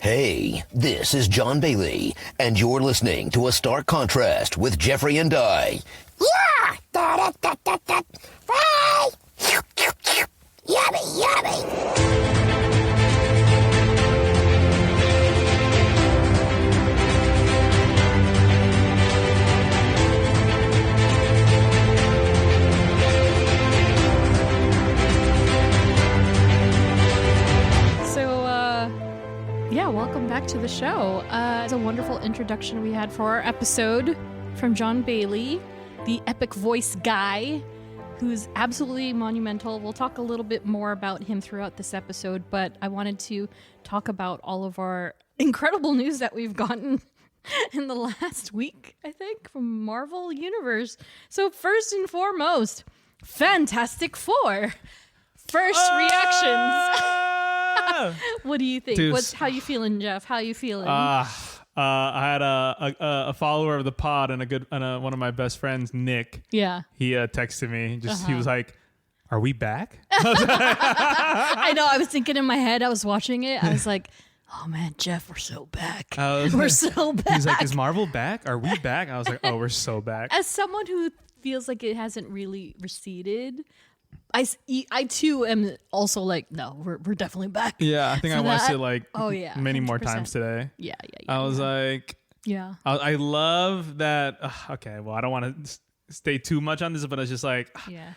Hey, this is Jon Bailey, and you're listening to A Stark Contrast with Geoffrey and Dai. Yeah! Da-da-da-da-da. Bye! Yummy, yummy! Yeah, welcome back to the show. It's a wonderful introduction we had for our episode from Jon Bailey, the epic voice guy, who's absolutely monumental. We'll talk a little bit more about him throughout this episode, but I wanted to talk about all of our incredible news that we've gotten in the last week, I think, from Marvel Universe. So first and foremost, Fantastic Four. First reactions. What do you think? Dude, How you feeling, Jeff? How you feeling? I had a follower of the pod and one of my best friends, Nick. Yeah. He texted me. He was like, "Are we back?" I know. I was thinking in my head. I was watching it. I was like, "Oh man, Jeff, we're so back. We're so back." He's like, "Is Marvel back? Are we back?" I was like, "Oh, we're so back." As someone who feels like it hasn't really receded, I too am also like, no, we're definitely back. Yeah, I think I watched it many 100%. more times today. Yeah. I was like, yeah. I love that. Okay, well, I don't want to stay too much on this, but it's just like, yeah.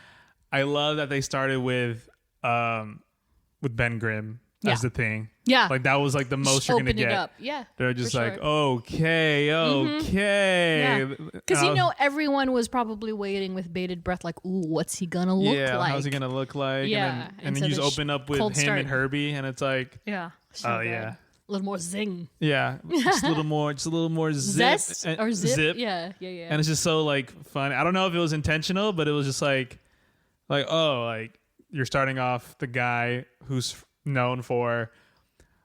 I love that they started with Ben Grimm as the thing. Yeah. Like that was like the most you're gonna get. Open it up. Yeah. They're just like, sure. okay. Yeah. Because everyone was probably waiting with bated breath, like, ooh, what's he gonna look like? How's he gonna look like? Yeah. And then you just open up with him start. and Herbie, and it's like, yeah. oh yeah. A little more zing. Yeah, just a little more zip. Zest or zip? Yeah. And it's just so like fun. I don't know if it was intentional, but it was just like you're starting off the guy who's known for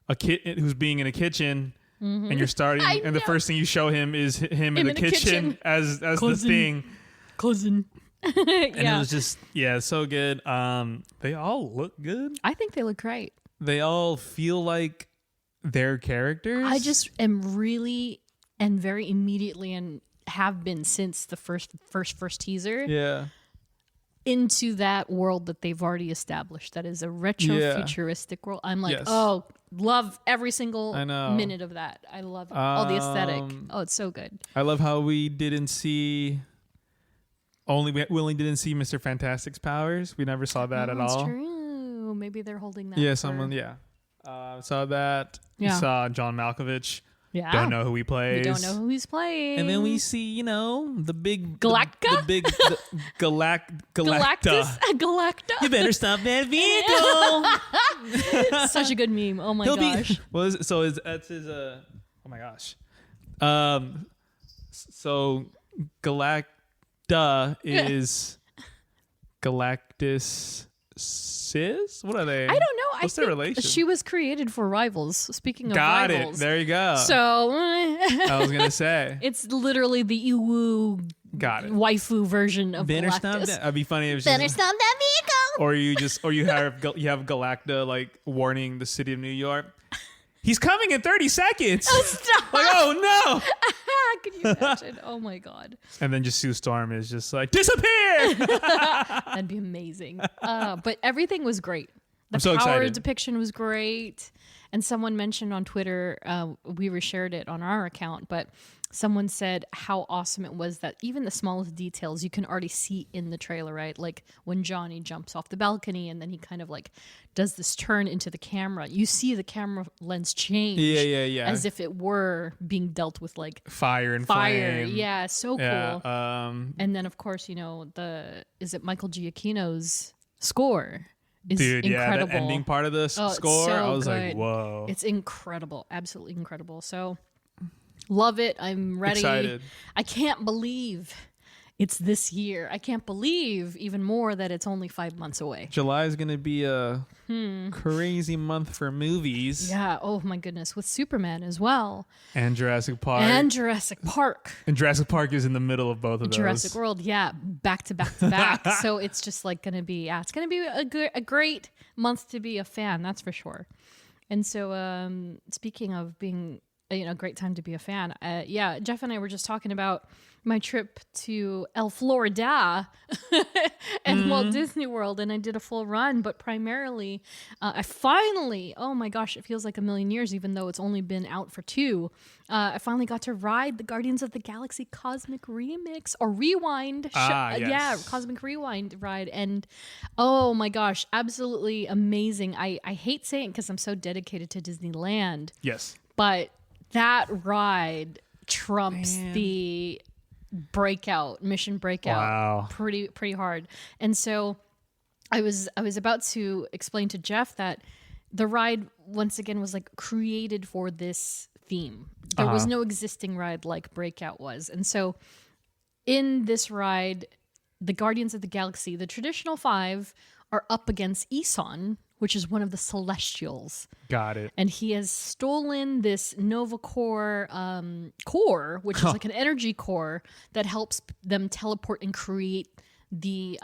a kid who's being in a kitchen, and you're starting, and the first thing you show him is him in the kitchen as the thing. Cousin. And it was just so good. They all look good. I think they look great. They all feel like their characters. I just am really and very immediately and have been since the first teaser. Yeah. Into that world that they've already established. That is a retro futuristic world. I'm like, oh, love every single minute of that. I love all the aesthetic. Oh, it's so good. I love how we only didn't see Mr. Fantastic's powers. We never saw that at all. That's true. Maybe they're holding that. Yeah, saw that. Yeah. We saw John Malkovich. Yeah. Don't know who he plays. We don't know who he's playing. And then we see, the big... Galacta? The big Galacta. Galacta? You better stop that vehicle. Such a good meme. Oh my gosh. That's his... oh my gosh. So Galacta is Galactus... Sis? What are they? I don't know. What's their relation? She was created for Rivals. Speaking of Got Rivals. it. There you go. So I was going to say. It's literally the Iwu waifu version of Better Galactus. stop that. It'd be funny if it's Better stop that vehicle! or you have Galacta like warning the city of New York. He's coming in 30 seconds. Oh, stop. Like, oh no. Can you imagine? Oh my God. And then just Sue Storm is just like, disappear. That'd be amazing. But everything was great. The so power excited. depiction was great. And someone mentioned on Twitter, we reshared it on our account, but someone said how awesome it was that even the smallest details you can already see in the trailer, right? Like when Johnny jumps off the balcony and then he kind of like does this turn into the camera. You see the camera lens change. Yeah. As if it were being dealt with like fire and flame. Yeah, so cool. Yeah, and then of course, is it Michael Giacchino's score? Is incredible. Yeah, the ending part of the score, so I was good. like, whoa. It's incredible. Absolutely incredible. So love it. I'm ready. Excited. I can't believe it's this year. I can't believe even more that it's only 5 months away. July is going to be a crazy month for movies. Yeah. Oh my goodness. With Superman as well. And Jurassic Park. And Jurassic Park. And Jurassic Park is in the middle of both of those. Jurassic World. Yeah. Back to back to back. So it's just like going to be, it's going to be a great month to be a fan. That's for sure. And so, speaking of being a great time to be a fan, Jeff and I were just talking about my trip to Florida and Walt Disney World, and I did a full run, but primarily I finally, oh my gosh, it feels like a million years, even though it's only been out for 2. I finally got to ride the Guardians of the Galaxy Cosmic Remix or Rewind. Yes. Cosmic Rewind ride. And oh my gosh, absolutely amazing. I hate saying it because I'm so dedicated to Disneyland. Yes. But that ride trumps the mission breakout pretty hard. And so I was about to explain to Jeff that the ride once again was like created for this theme. There was no existing ride like Breakout was. And so in this ride, the Guardians of the Galaxy, the traditional 5 are up against Eson, which is one of the Celestials. Got it. And he has stolen this Nova Core core, which is like an energy core that helps them teleport and create the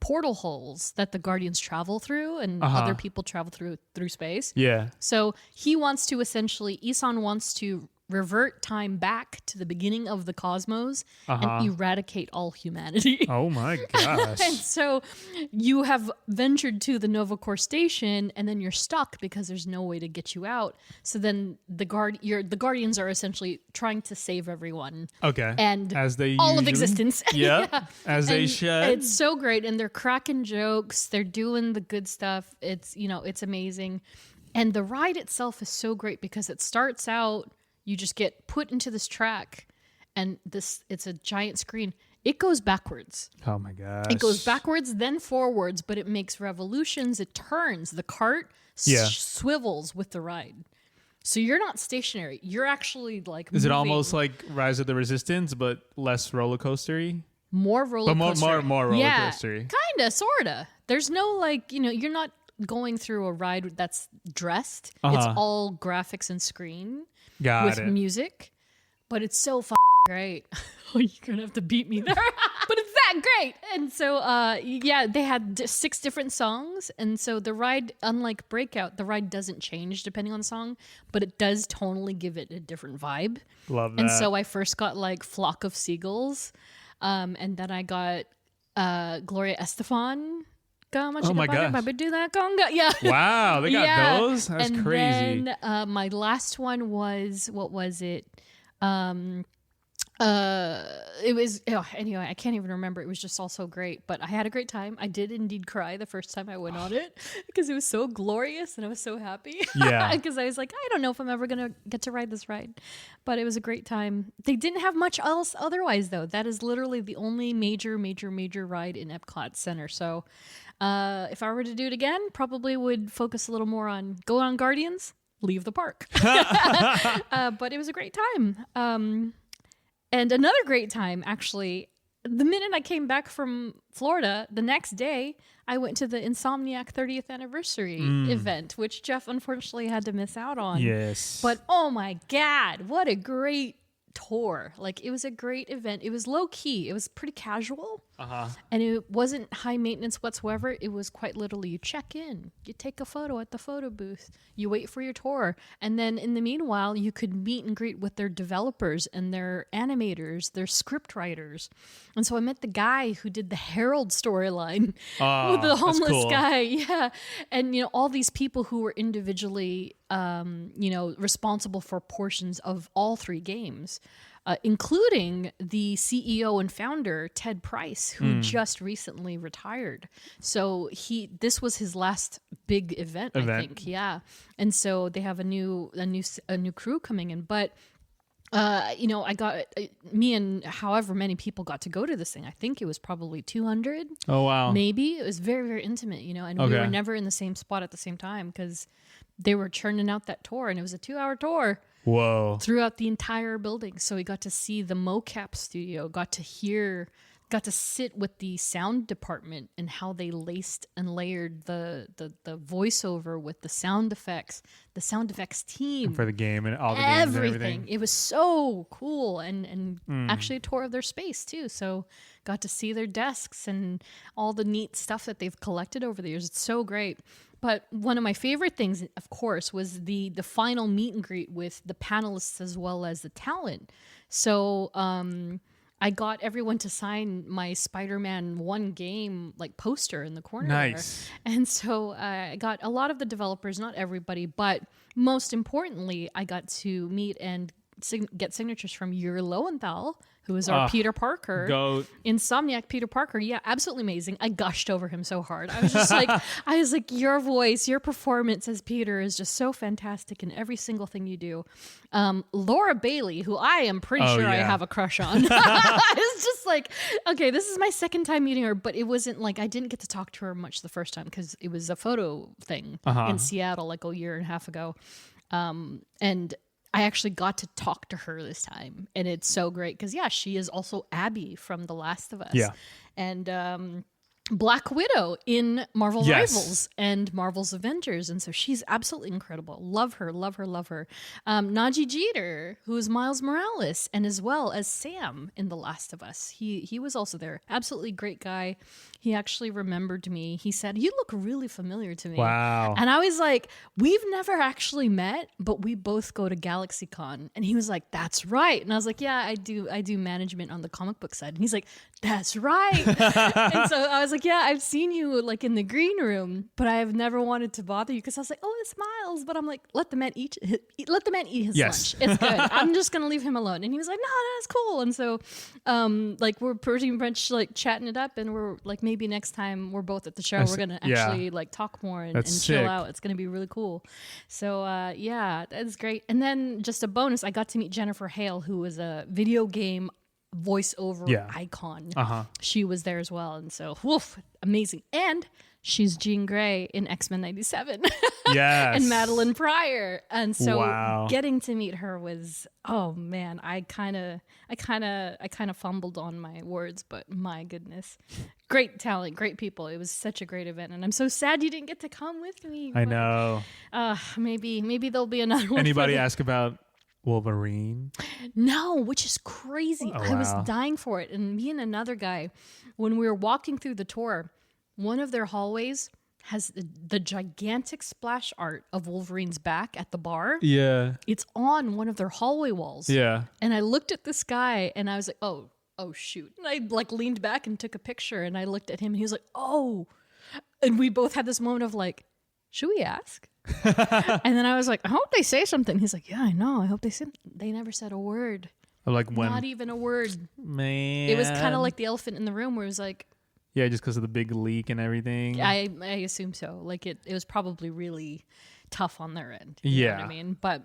portal holes that the Guardians travel through and other people travel through space. Yeah. So he wants to Eson wants to revert time back to the beginning of the cosmos and eradicate all humanity. Oh my gosh. And so you have ventured to the Nova Core station and then you're stuck because there's no way to get you out. So then the Guardians are essentially trying to save everyone. Okay. And as they all of usually, existence. Yeah. As they should. It's so great. And they're cracking jokes. They're doing the good stuff. It's, it's amazing. And the ride itself is so great because it starts out, you just get put into this track and it's a giant screen. It goes backwards. Oh my gosh. It goes backwards, then forwards, but it makes revolutions. It turns. The cart swivels with the ride. So you're not stationary. You're actually like Is moving. it almost like Rise of the Resistance, but less roller coastery? More roller coaster. More roller coastery. Kinda, sorta. There's no you're not going through a ride that's dressed. It's all graphics and screen. With music, but it's so great. Oh, you're gonna have to beat me there, but it's that great. And so, they had 6 different songs, and so the ride, unlike Breakout, the ride doesn't change depending on the song, but it does tonally give it a different vibe. Love that. And so I first got like Flock of Seagulls, and then I got Gloria Estefan. Oh my gosh. Do that conga. Yeah. Wow, they got those? That's crazy. And then my last one was, what was it? It was, anyway, I can't even remember. It was just all so great, but I had a great time. I did indeed cry the first time I went on it because it was so glorious and I was so happy. Yeah. Because I was like, I don't know if I'm ever going to get to ride this ride, but it was a great time. They didn't have much else otherwise though. That is literally the only major ride in Epcot Center. So, if I were to do it again, probably would focus a little more on go on Guardians, leave the park. But it was a great time. And another great time, actually, the minute I came back from Florida, the next day, I went to the Insomniac 30th anniversary event, which Jeff unfortunately had to miss out on. Yes. But oh my God, what a great tour. Like, it was a great event. It was low key. It was pretty casual. And it wasn't high maintenance whatsoever. It was quite literally, you check in, you take a photo at the photo booth, you wait for your tour, and then in the meanwhile, you could meet and greet with their developers and their animators, their script writers. And so I met the guy who did the Herald storyline with the homeless guy. Yeah. And, all these people who were individually, responsible for portions of all 3 games. Including the CEO and founder, Ted Price, who just recently retired. So this was his last big event, I think. Yeah. And so they have a new crew coming in. But, I got me and however many people got to go to this thing. I think it was probably 200. Oh, wow. Maybe. It was very, very intimate, and we were never in the same spot at the same time because they were churning out that tour and it was a 2-hour tour. Whoa. Throughout the entire building. So we got to see the mocap studio, got to hear got to sit with the sound department and how they laced and layered the voiceover with the sound effects team for the game and all the games and everything. It was so cool, and actually a tour of their space too. So got to see their desks and all the neat stuff that they've collected over the years. It's so great. But one of my favorite things, of course, was the final meet and greet with the panelists as well as the talent. So I got everyone to sign my Spider-Man 1 game like poster in the corner. Nice. There. And so I got a lot of the developers, not everybody, but most importantly, I got to meet and get signatures from Yuri Lowenthal, who is our Peter Parker. Goat. Insomniac Peter Parker. Yeah, absolutely amazing. I gushed over him so hard. I was just like, your voice, your performance as Peter is just so fantastic in every single thing you do. Laura Bailey, who I am pretty sure I have a crush on. It's just like, okay, this is my second time meeting her, but it wasn't like, I didn't get to talk to her much the first time because it was a photo thing in Seattle like a year and a half ago. And I actually got to talk to her this time, and it's so great because she is also Abby from The Last of Us, and Black Widow in Marvel Rivals and Marvel's Avengers, and so she's absolutely incredible. Love her. Najee Jeter, who is Miles Morales, and as well as Sam in The Last of Us. He was also there. Absolutely great guy. He actually remembered me. He said, "You look really familiar to me." Wow. And I was like, "We've never actually met, but we both go to GalaxyCon." And he was like, "That's right." And I was like, "Yeah, I do management on the comic book side." And he's like, "That's right." And so I was like, "Yeah, I've seen you like in the green room, but I have never wanted to bother you because I was like, oh, it's Miles." But I'm like, let the man eat his lunch. It's good. I'm just gonna leave him alone. And he was like, "No, that's cool." And so, like, we're pretty much like chatting it up, and we're like, maybe next time we're both at the show, we're gonna actually like talk more and chill out. It's gonna be really cool. So that's great. And then just a bonus, I got to meet Jennifer Hale, who was a video game voiceover icon. She was there as well, and so amazing. And she's Jean Grey in X-Men 97. Yes. And Madeline Pryor. And so getting to meet her was, oh man, I kind of fumbled on my words, but my goodness. Great talent, great people. It was such a great event, and I'm so sad you didn't get to come with me. I know. Maybe there'll be another one. Anybody ask about Wolverine? No, which is crazy. I was dying for it. And me and another guy, when we were walking through the tour, one of their hallways has the gigantic splash art of Wolverine's back at the bar. Yeah. It's on one of their hallway walls. Yeah. And I looked at this guy and I was like, oh shoot. And I like leaned back and took a picture, and I looked at him and he was like, oh. And we both had this moment of like, should we ask? And then I was like, I hope they say something. He's like, yeah, I know. I hope they said. They never said a word. Like when? Not even a word. Man. It was kind of like the elephant in the room where it was like. Yeah, just because of the big leak and everything. I assume so. Like it was probably really tough on their end. You know what I mean? But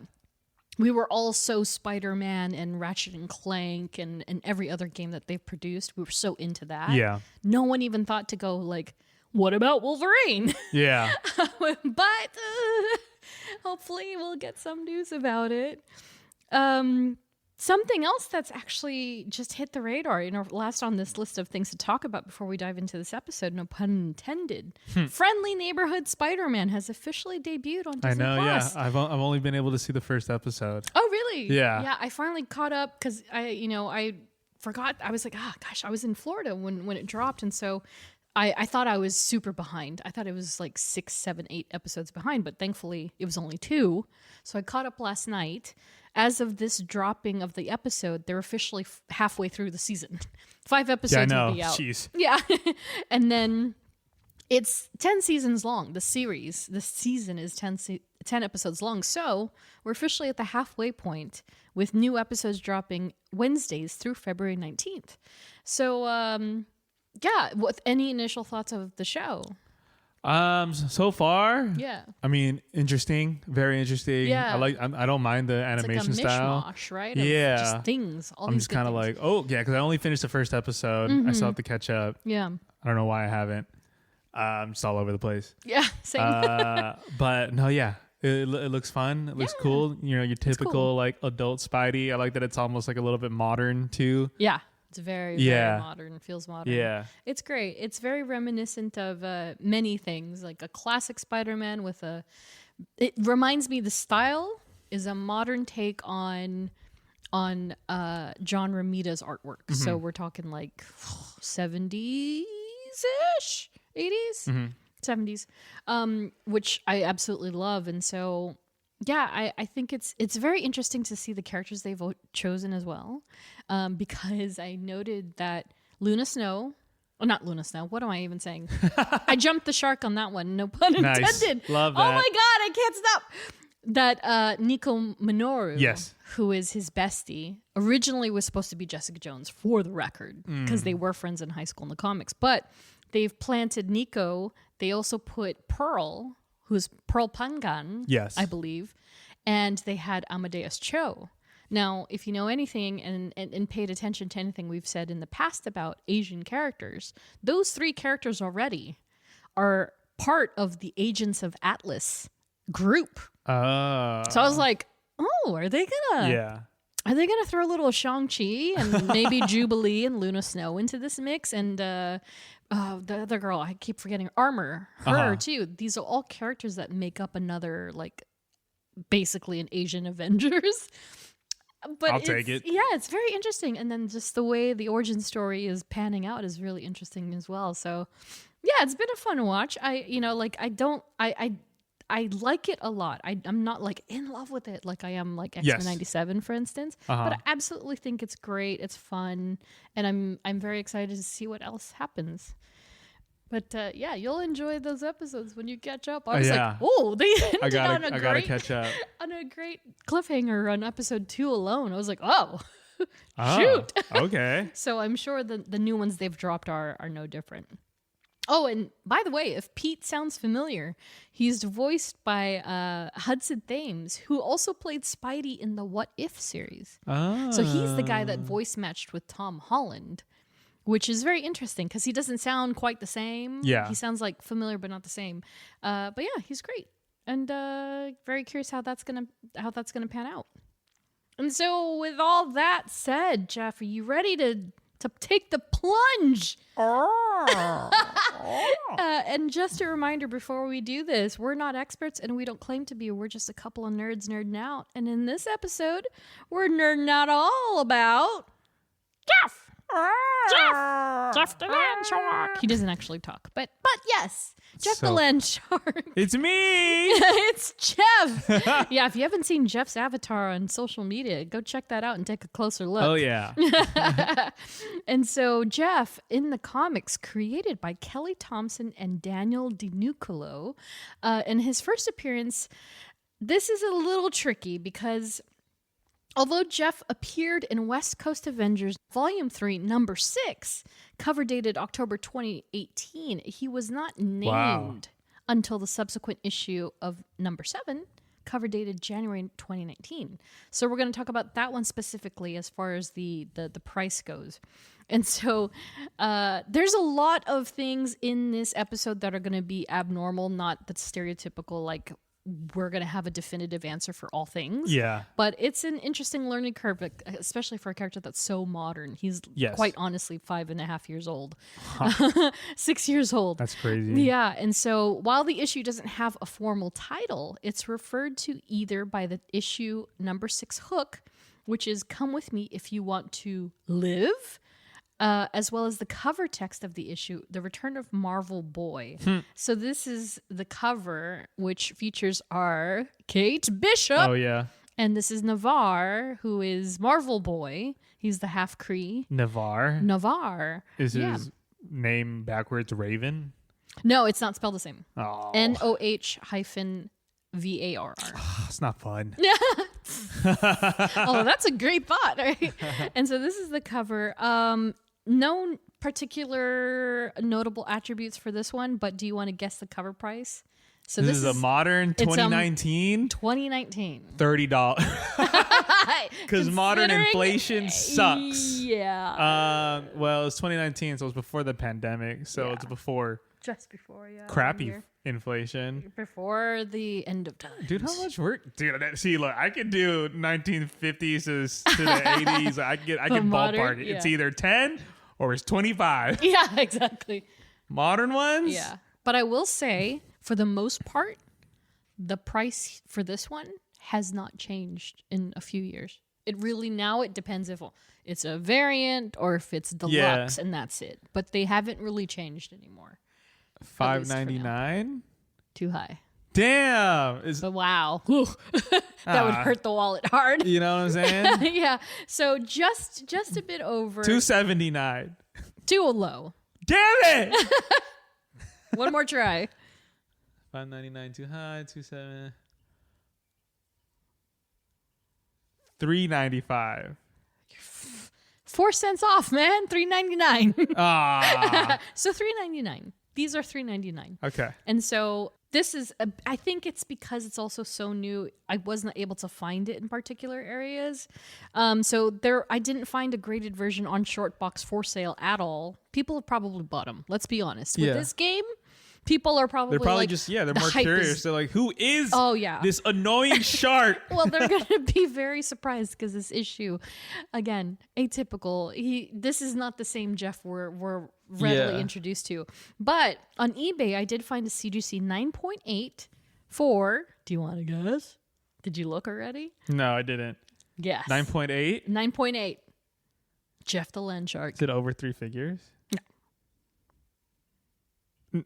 we were all so Spider-Man and Ratchet and Clank and every other game that they've produced. We were so into that. Yeah. No one even thought to go like, what about Wolverine? Yeah. But hopefully we'll get some news about it. Something else that's actually just hit the radar, last on this list of things to talk about before we dive into this episode, no pun intended. Friendly Neighborhood Spider-Man has officially debuted on Disney+. I know, yeah. I've only been able to see the first episode. Oh, really? Yeah. Yeah, I finally caught up because I forgot. I was like, I was in Florida when it dropped, and so I thought I was super behind. I thought it was like 6, 7, 8 episodes behind, but thankfully it was only 2. So I caught up last night. As of this dropping of the episode, they're officially halfway through the season. 5 episodes will be out. Jeez. Yeah. And then it's 10 seasons long. The season is 10 episodes long. So we're officially at the halfway point with new episodes dropping Wednesdays through February 19th. So, what any initial thoughts of the show? So far, yeah. I mean, interesting, very interesting. Yeah, I don't mind the animation it's like a style, mishmash, right? Yeah, just things. I'm just kind of like, because I only finished the first episode. I still have to catch up. Yeah, I don't know why I haven't. I'm just all over the place. Yeah, same. But no, yeah. It looks fun. It looks cool. Your typical cool. Like adult Spidey. I like that it's almost like a little bit modern too. Yeah. It's very modern. Feels modern. Yeah. It's great. It's very reminiscent of many things, like a classic Spider-Man with a... It reminds me, the style is a modern take on John Romita's artwork. Mm-hmm. So we're talking like 70s-ish, 80s, 70s, which I absolutely love. And so... Yeah, I think it's very interesting to see the characters they've chosen as well, because I noted that Luna Snow, not Luna Snow, what am I even saying? I jumped the shark on that one, no pun intended. Love that. Oh my God, I can't stop. That Nico Minoru, who is his bestie, originally was supposed to be Jessica Jones, for the record, because they were friends in high school in the comics, but they've planted Nico. They also put Pearl, who's Pearl Pangan, I believe, and they had Amadeus Cho. Now, if you know anything and paid attention to anything we've said in the past about Asian characters, those 3 characters already are part of the Agents of Atlas group. So I was like, oh, are they gonna throw a little Shang-Chi and maybe Jubilee and Luna Snow into this mix? And the other girl, I keep forgetting, Armor, her too. These are all characters that make up another, like, basically an Asian Avengers. But I'll take it. Yeah, it's very interesting. And then just the way the origin story is panning out is really interesting as well. So yeah, it's been a fun watch. I like it a lot. I'm not like in love with it like I am like X-Men 97, for instance. But I absolutely think it's great. It's fun, and I'm very excited to see what else happens. But yeah, you'll enjoy those episodes when you catch up. I was like, oh, they ended I gotta catch up on a great cliffhanger on episode 2 alone. I was like, oh, shoot. Okay. So I'm sure the new ones they've dropped are no different. Oh, and by the way, if Pete sounds familiar, he's voiced by Hudson Thames, who also played Spidey in the What If series. So he's the guy that voice matched with Tom Holland, which is very interesting because he doesn't sound quite the same. Yeah. He sounds like familiar, but not the same. But yeah, he's great. And very curious how that's gonna pan out. And so with all that said, Jeff, are you ready to take the plunge? And just a reminder before we do this, we're not experts and we don't claim to be. We're just a couple of nerds nerding out. And in this episode, we're nerding out all about Jeff the LANDSHARK. He doesn't actually talk, but yes, Jeff the LANDSHARK. It's me. It's Jeff. Yeah, if you haven't seen Jeff's avatar on social media, go check that out and take a closer look. Oh yeah. And so Jeff, in the comics, created by Kelly Thompson and Daniel DiNucolo, in his first appearance, this is a little tricky because although Jeff appeared in West Coast Avengers Volume 3, Number 6, cover dated October 2018, he was not named until the subsequent issue of Number 7, cover dated January 2019. So we're going to talk about that one specifically as far as the price goes. And so there's a lot of things in this episode that are going to be abnormal, not the stereotypical, like, we're going to have a definitive answer for all things. Yeah. But it's an interesting learning curve, especially for a character that's so modern. He's quite honestly 5.5 years old. 6 years old. That's crazy. Yeah. And so while the issue doesn't have a formal title, it's referred to either by the issue Number 6 hook, which is "Come with me if you want to live," as well as the cover text of the issue, "The Return of Marvel Boy." So this is the cover, which features our Kate Bishop. Oh, yeah. And this is Navarre, who is Marvel Boy. He's the half Cree. Navarre. Is his name backwards Raven? No, it's not spelled the same. Oh. NOH-VARR. It's not fun. Oh, that's a great thought, right? And so this is the cover. No particular notable attributes for this one, but do you want to guess the cover price? So this is a modern 2019? 2019. $30. Because modern inflation sucks. Yeah. Well, it's 2019, so it's before the pandemic. So it's before just before, crappy inflation. Before the end of time. Dude, how much work? Dude, see, look, I could do 1950s to the 80s. I can ballpark it. Yeah. It's either 10 or it's 25. Yeah, exactly. Modern ones? Yeah. But I will say, for the most part, the price for this one has not changed in a few years. It depends if it's a variant or if it's deluxe, and that's it. But they haven't really changed anymore. $5.99? Too high. Damn. But wow. That would hurt the wallet hard. You know what I'm saying? Yeah. So just a bit over. $2.79. Too low. Damn it. One more try. $5.99 too high. $2.7. $3.95. 4 cents off, man. $3.99. Ah. So $3.99. These are $3.99. Okay. And so this is, I think it's because it's also so new. I wasn't able to find it in particular areas. So I didn't find a graded version on Shortbox for sale at all. People have probably bought them. Let's be honest. With this game, people are probably like, they're more curious. They're like, who is this annoying shark? Well, they're going to be very surprised because this issue, again, atypical. This is not the same Jeff we're readily introduced to. But on eBay, I did find a CGC 9.8 for, do you want to guess? Did you look already? No, I didn't. Yes. 9.8? 9.8. Jeff the LANDSHARK. Is it over 3 figures?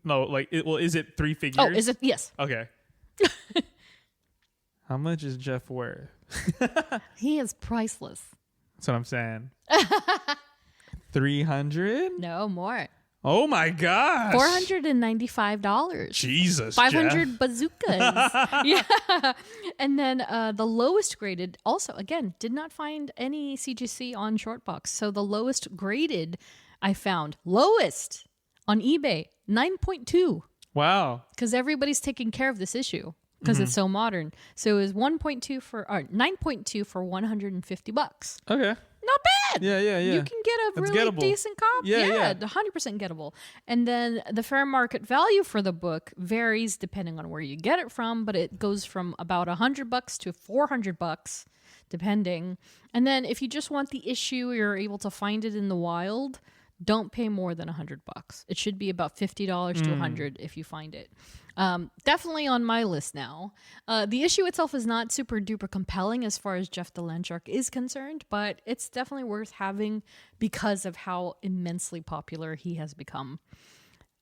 No, like, is it 3 figures? Oh, is it? Yes. Okay. How much is Jeff worth? He is priceless. That's what I'm saying. 300? No, more. Oh my gosh. $495. Jesus. 500 Jeff. bazookas. Yeah. And then the lowest graded, also, again, did not find any CGC on Shortbox. So the lowest graded I found, lowest on eBay, 9.2. Wow. Because everybody's taking care of this issue because it's so modern. So it was 9.2 for $150. Okay. Not bad. Yeah. You can get a really gettable. decent copy. Yeah. 100% gettable. And then the fair market value for the book varies depending on where you get it from, but it goes from about $100 to $400, depending. And then if you just want the issue, you're able to find it in the wild. Don't pay more than $100. It should be about $50 to $100 if you find it. Definitely on my list now. The issue itself is not super duper compelling as far as Jeff the LANDSHARK is concerned, but it's definitely worth having because of how immensely popular he has become.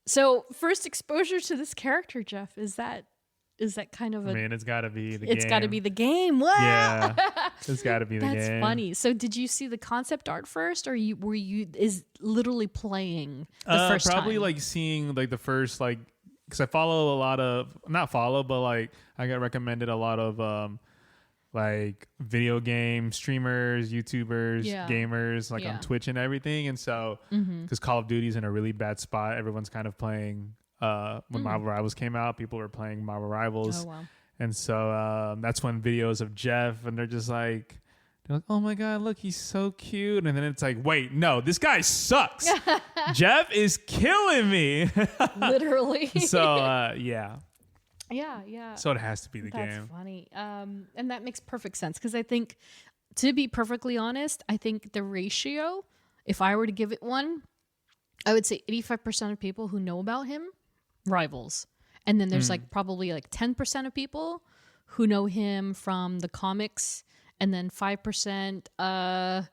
So, first exposure to this character, Jeff, is that kind of it's got to be the game. It's got to be the game. What? Yeah. It's got to be the game. That's funny. So did you see the concept art first, or were you literally playing the first probably time? like seeing like the first, like, because I follow a lot of, not follow, but like I got recommended a lot of like video game streamers, YouTubers, gamers, like on Twitch and everything. And so because Call of Duty's in a really bad spot, everyone's kind of playing when Marvel Rivals came out, people were playing Marvel Rivals. Oh, wow. And so that's when videos of Jeff, and they're like, oh my God, look, he's so cute. And then it's like, wait, no, this guy sucks. Jeff is killing me. Literally. So, yeah. Yeah. So it has to be the game. That's funny. And that makes perfect sense because I think, to be perfectly honest, I think the ratio, if I were to give it one, I would say 85% of people who know about him, Rivals. And then there's like probably like 10% of people who know him from the comics, and then 5%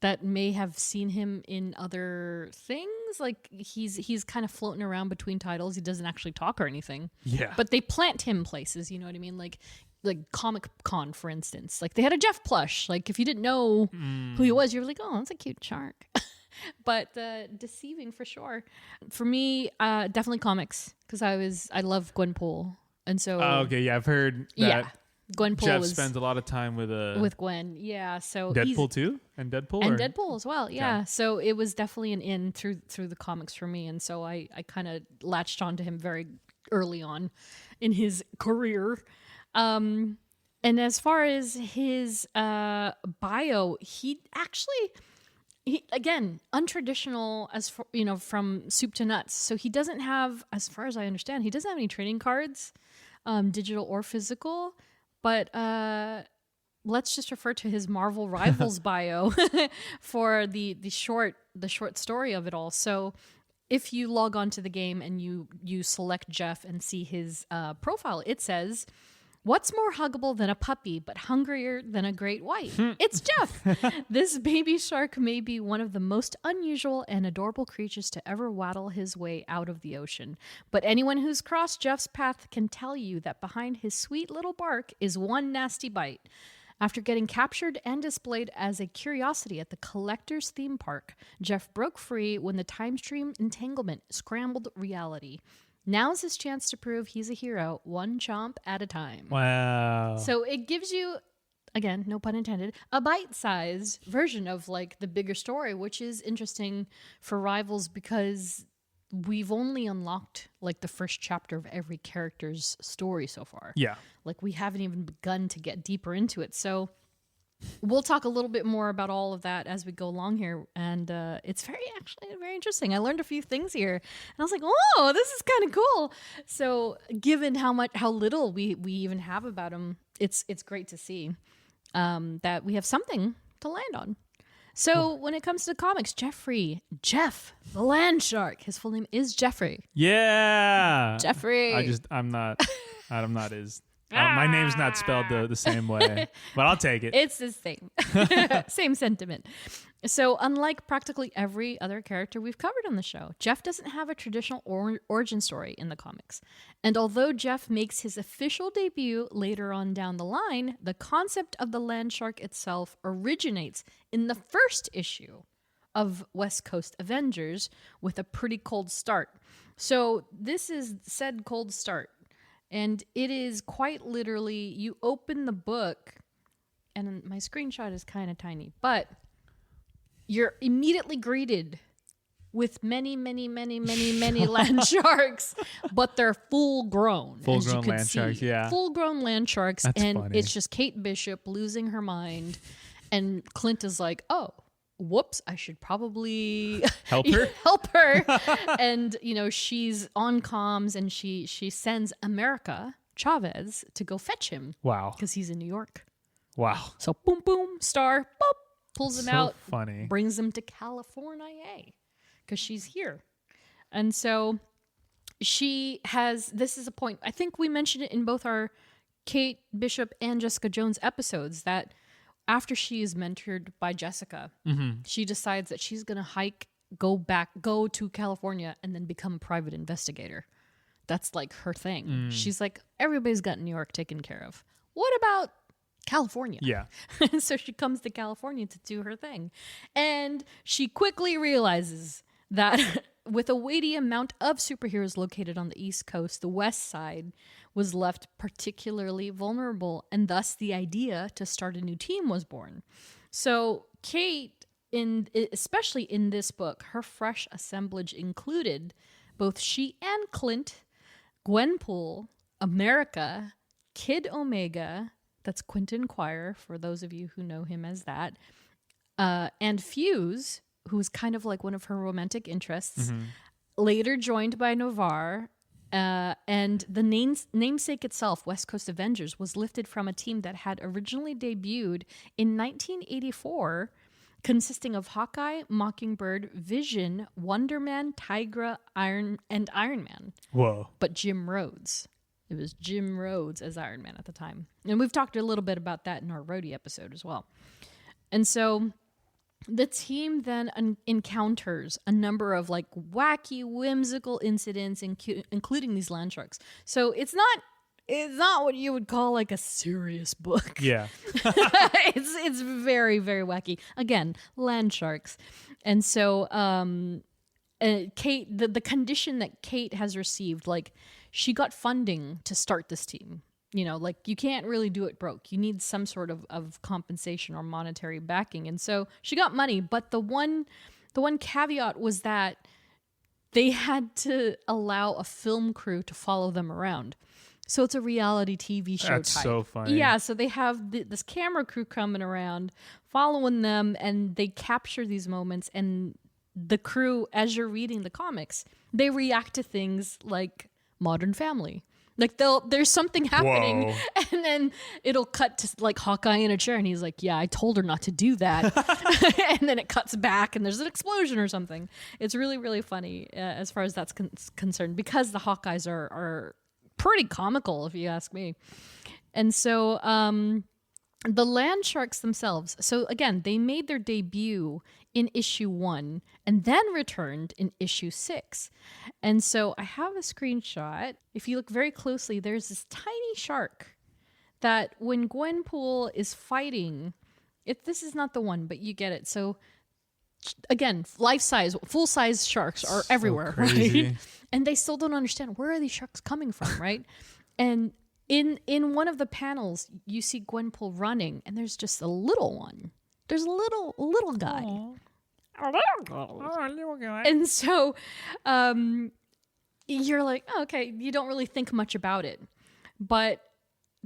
that may have seen him in other things. Like he's kind of floating around between titles. He doesn't actually talk or anything. Yeah. But they plant him places, you know what I mean? Like Comic Con, for instance. Like they had a Jeff plush. Like if you didn't know who he was, you were like, oh, that's a cute shark. But deceiving for sure. For me, definitely comics, because I love Gwenpool, and so okay, yeah, I've heard that. Gwenpool Jeff spends a lot of time with Gwen, yeah. So Deadpool too, and Deadpool as well, yeah. Okay. So it was definitely an in through the comics for me, and so I kind of latched onto him very early on in his career. And as far as his bio, he again, untraditional as for, from soup to nuts. So he doesn't have, as far as I understand, he doesn't have any trading cards, digital or physical. But let's just refer to his Marvel Rivals bio for the short story of it all. So if you log on to the game and you select Jeff and see his profile, it says, "What's more huggable than a puppy, but hungrier than a great white?" It's Jeff. This baby shark may be one of the most unusual and adorable creatures to ever waddle his way out of the ocean. But anyone who's crossed Jeff's path can tell you that behind his sweet little bark is one nasty bite. After getting captured and displayed as a curiosity at the collector's theme park, Jeff broke free when the time stream entanglement scrambled reality. Now's his chance to prove he's a hero, one chomp at a time. Wow. So it gives you, again, no pun intended, a bite-sized version of like the bigger story, which is interesting for Rivals because we've only unlocked like the first chapter of every character's story so far. Yeah. Like we haven't even begun to get deeper into it. So we'll talk a little bit more about all of that as we go along here. And it's actually very interesting. I learned a few things here. And I was like, oh, this is kind of cool. So given how little we even have about him, it's great to see that we have something to land on. So when it comes to comics, Jeff, the LANDSHARK, his full name is Geoffrey. Yeah. Jeffrey. I'm not as... my name's not spelled the same way, but I'll take it. It's the same. Same sentiment. So unlike practically every other character we've covered on the show, Jeff doesn't have a traditional origin story in the comics. And although Jeff makes his official debut later on down the line, the concept of the LANDSHARK itself originates in the first issue of West Coast Avengers with a pretty cold start. So this is said cold start. And it is quite literally, you open the book, and my screenshot is kind of tiny, but you're immediately greeted with many, many, many, many, many LANDSHARKs, but they're full-grown. Full-grown LANDSHARKs, yeah. Full-grown LANDSHARKs, That's and funny. It's just Kate Bishop losing her mind, and Clint is like, oh, whoops, I should probably Help her? help her. And, she's on comms and she sends America Chavez to go fetch him. Wow. Because he's in New York. Wow. So boom, boom, star, boop, pulls him So out. funny. Brings him to California because she's here. And so this is a point, I think we mentioned it in both our Kate Bishop and Jessica Jones episodes, that after she is mentored by Jessica, she decides that she's going to go to California and then become a private investigator. That's like her thing. She's like, everybody's got New York taken care of. What about California? Yeah. So she comes to California to do her thing. And she quickly realizes that with a weighty amount of superheroes located on the East Coast, the West Side was left particularly vulnerable, and thus the idea to start a new team was born. So Kate, especially in this book, her fresh assemblage included both she and Clint, Gwenpool, America, Kid Omega, that's Quentin Quire, for those of you who know him as that, and Fuse, who's kind of like one of her romantic interests, later joined by Navarre. And the namesake itself, West Coast Avengers, was lifted from a team that had originally debuted in 1984, consisting of Hawkeye, Mockingbird, Vision, Wonder Man, Tigra, Iron Man. Whoa. But Jim Rhodes. It was Jim Rhodes as Iron Man at the time. And we've talked a little bit about that in our Rhodey episode as well. And so the team then encounters a number of like wacky, whimsical incidents, including these LANDSHARKs. So it's not what you would call like a serious book. Yeah. It's very, very wacky. Again, LANDSHARKs. And so Kate, the condition that Kate has received, like she got funding to start this team. Like you can't really do it broke. You need some sort of compensation or monetary backing. And so she got money, but the one caveat was that they had to allow a film crew to follow them around. So it's a reality TV show That's type. so funny. Yeah, so they have this camera crew coming around, following them, and they capture these moments. And the crew, as you're reading the comics, they react to things like Modern Family. Like there's something happening, and then it'll cut to like Hawkeye in a chair, and he's like, "Yeah, I told her not to do that," and then it cuts back, and there's an explosion or something. It's really, really funny as far as that's concerned, because the Hawkeyes are pretty comical, if you ask me. And so the LANDSHARKs themselves, so again, they made their debut in issue 1 and then returned in issue 6. And so I have a screenshot. If you look very closely, there's this tiny shark that when Gwenpool is fighting, this is not the one, but you get it. So again, life-size, full-size sharks are everywhere, crazy. right? And they still don't understand, where are these sharks coming from, right? And in one of the panels, you see Gwenpool running, and there's just a little one. There's a little guy. Oh, little guy. And so you're like, oh, okay, you don't really think much about it. But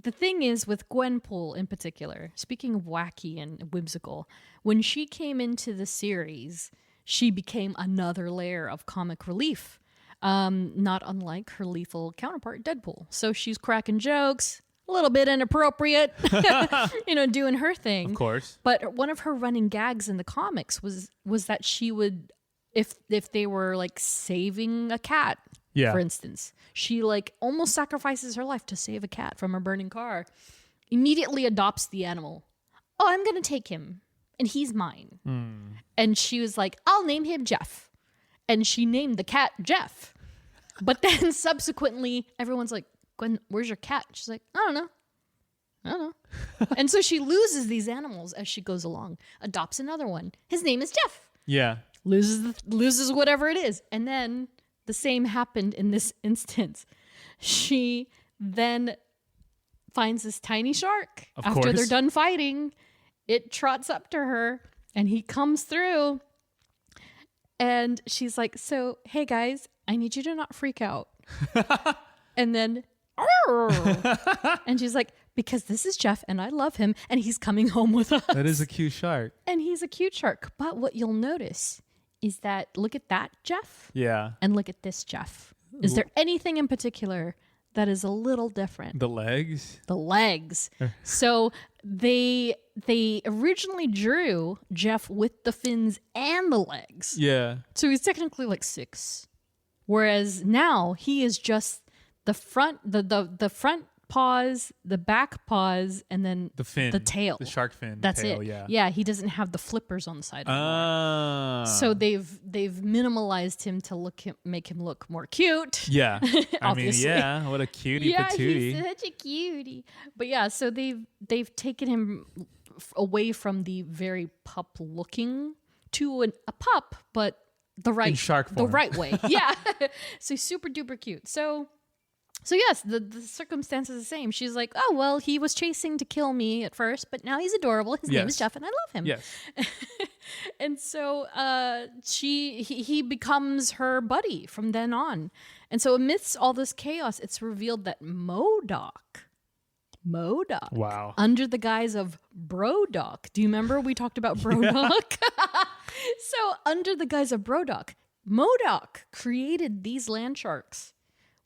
the thing is, with Gwenpool in particular, speaking of wacky and whimsical, when she came into the series, she became another layer of comic relief, not unlike her lethal counterpart, Deadpool. So she's cracking jokes, a little bit inappropriate, doing her thing. Of course. But one of her running gags in the comics was that she would, if they were like saving a cat, for instance, she like almost sacrifices her life to save a cat from a burning car, immediately adopts the animal. Oh, I'm going to take him and he's mine. And she was like, I'll name him Jeff. And she named the cat Jeff. But then subsequently, everyone's like, Gwen, where's your cat? She's like, I don't know. And so she loses these animals as she goes along, adopts another one. His name is Jeff. Yeah. Loses whatever it is. And then the same happened in this instance. She then finds this tiny shark. After they're done fighting, it trots up to her and he comes through. And she's like, so, hey guys, I need you to not freak out. And then, and she's like, because this is Jeff and I love him and he's coming home with us. That is a cute shark. And he's a cute shark. But what you'll notice is that, look at that, Jeff. Yeah. And look at this, Jeff. Is there anything in particular that is a little different? The legs? The legs. So they originally drew Jeff with the fins and the legs. Yeah. So he's technically like 6. Whereas now he is just the front, the front paws, the back paws, and then the fin, the tail, the shark fin. That's tail, it. Yeah. Yeah, he doesn't have the flippers on the side anymore. So they've minimalized him to make him look more cute. Yeah. I mean, Obviously. yeah. What a cutie patootie. He's such a cutie. But yeah, so they've taken him away from the very pup looking to a pup, but the right in shark form. The right way. Yeah. So he's super duper cute. So yes, the circumstance is the same. She's like, oh, well, he was chasing to kill me at first, but now he's adorable. His name is Jeff, and I love him. Yes. And so he becomes her buddy from then on. And so amidst all this chaos, it's revealed that MODOK, wow, under the guise of BRODOK. Do you remember we talked about BRODOK? So under the guise of BRODOK, MODOK created these LANDSHARKs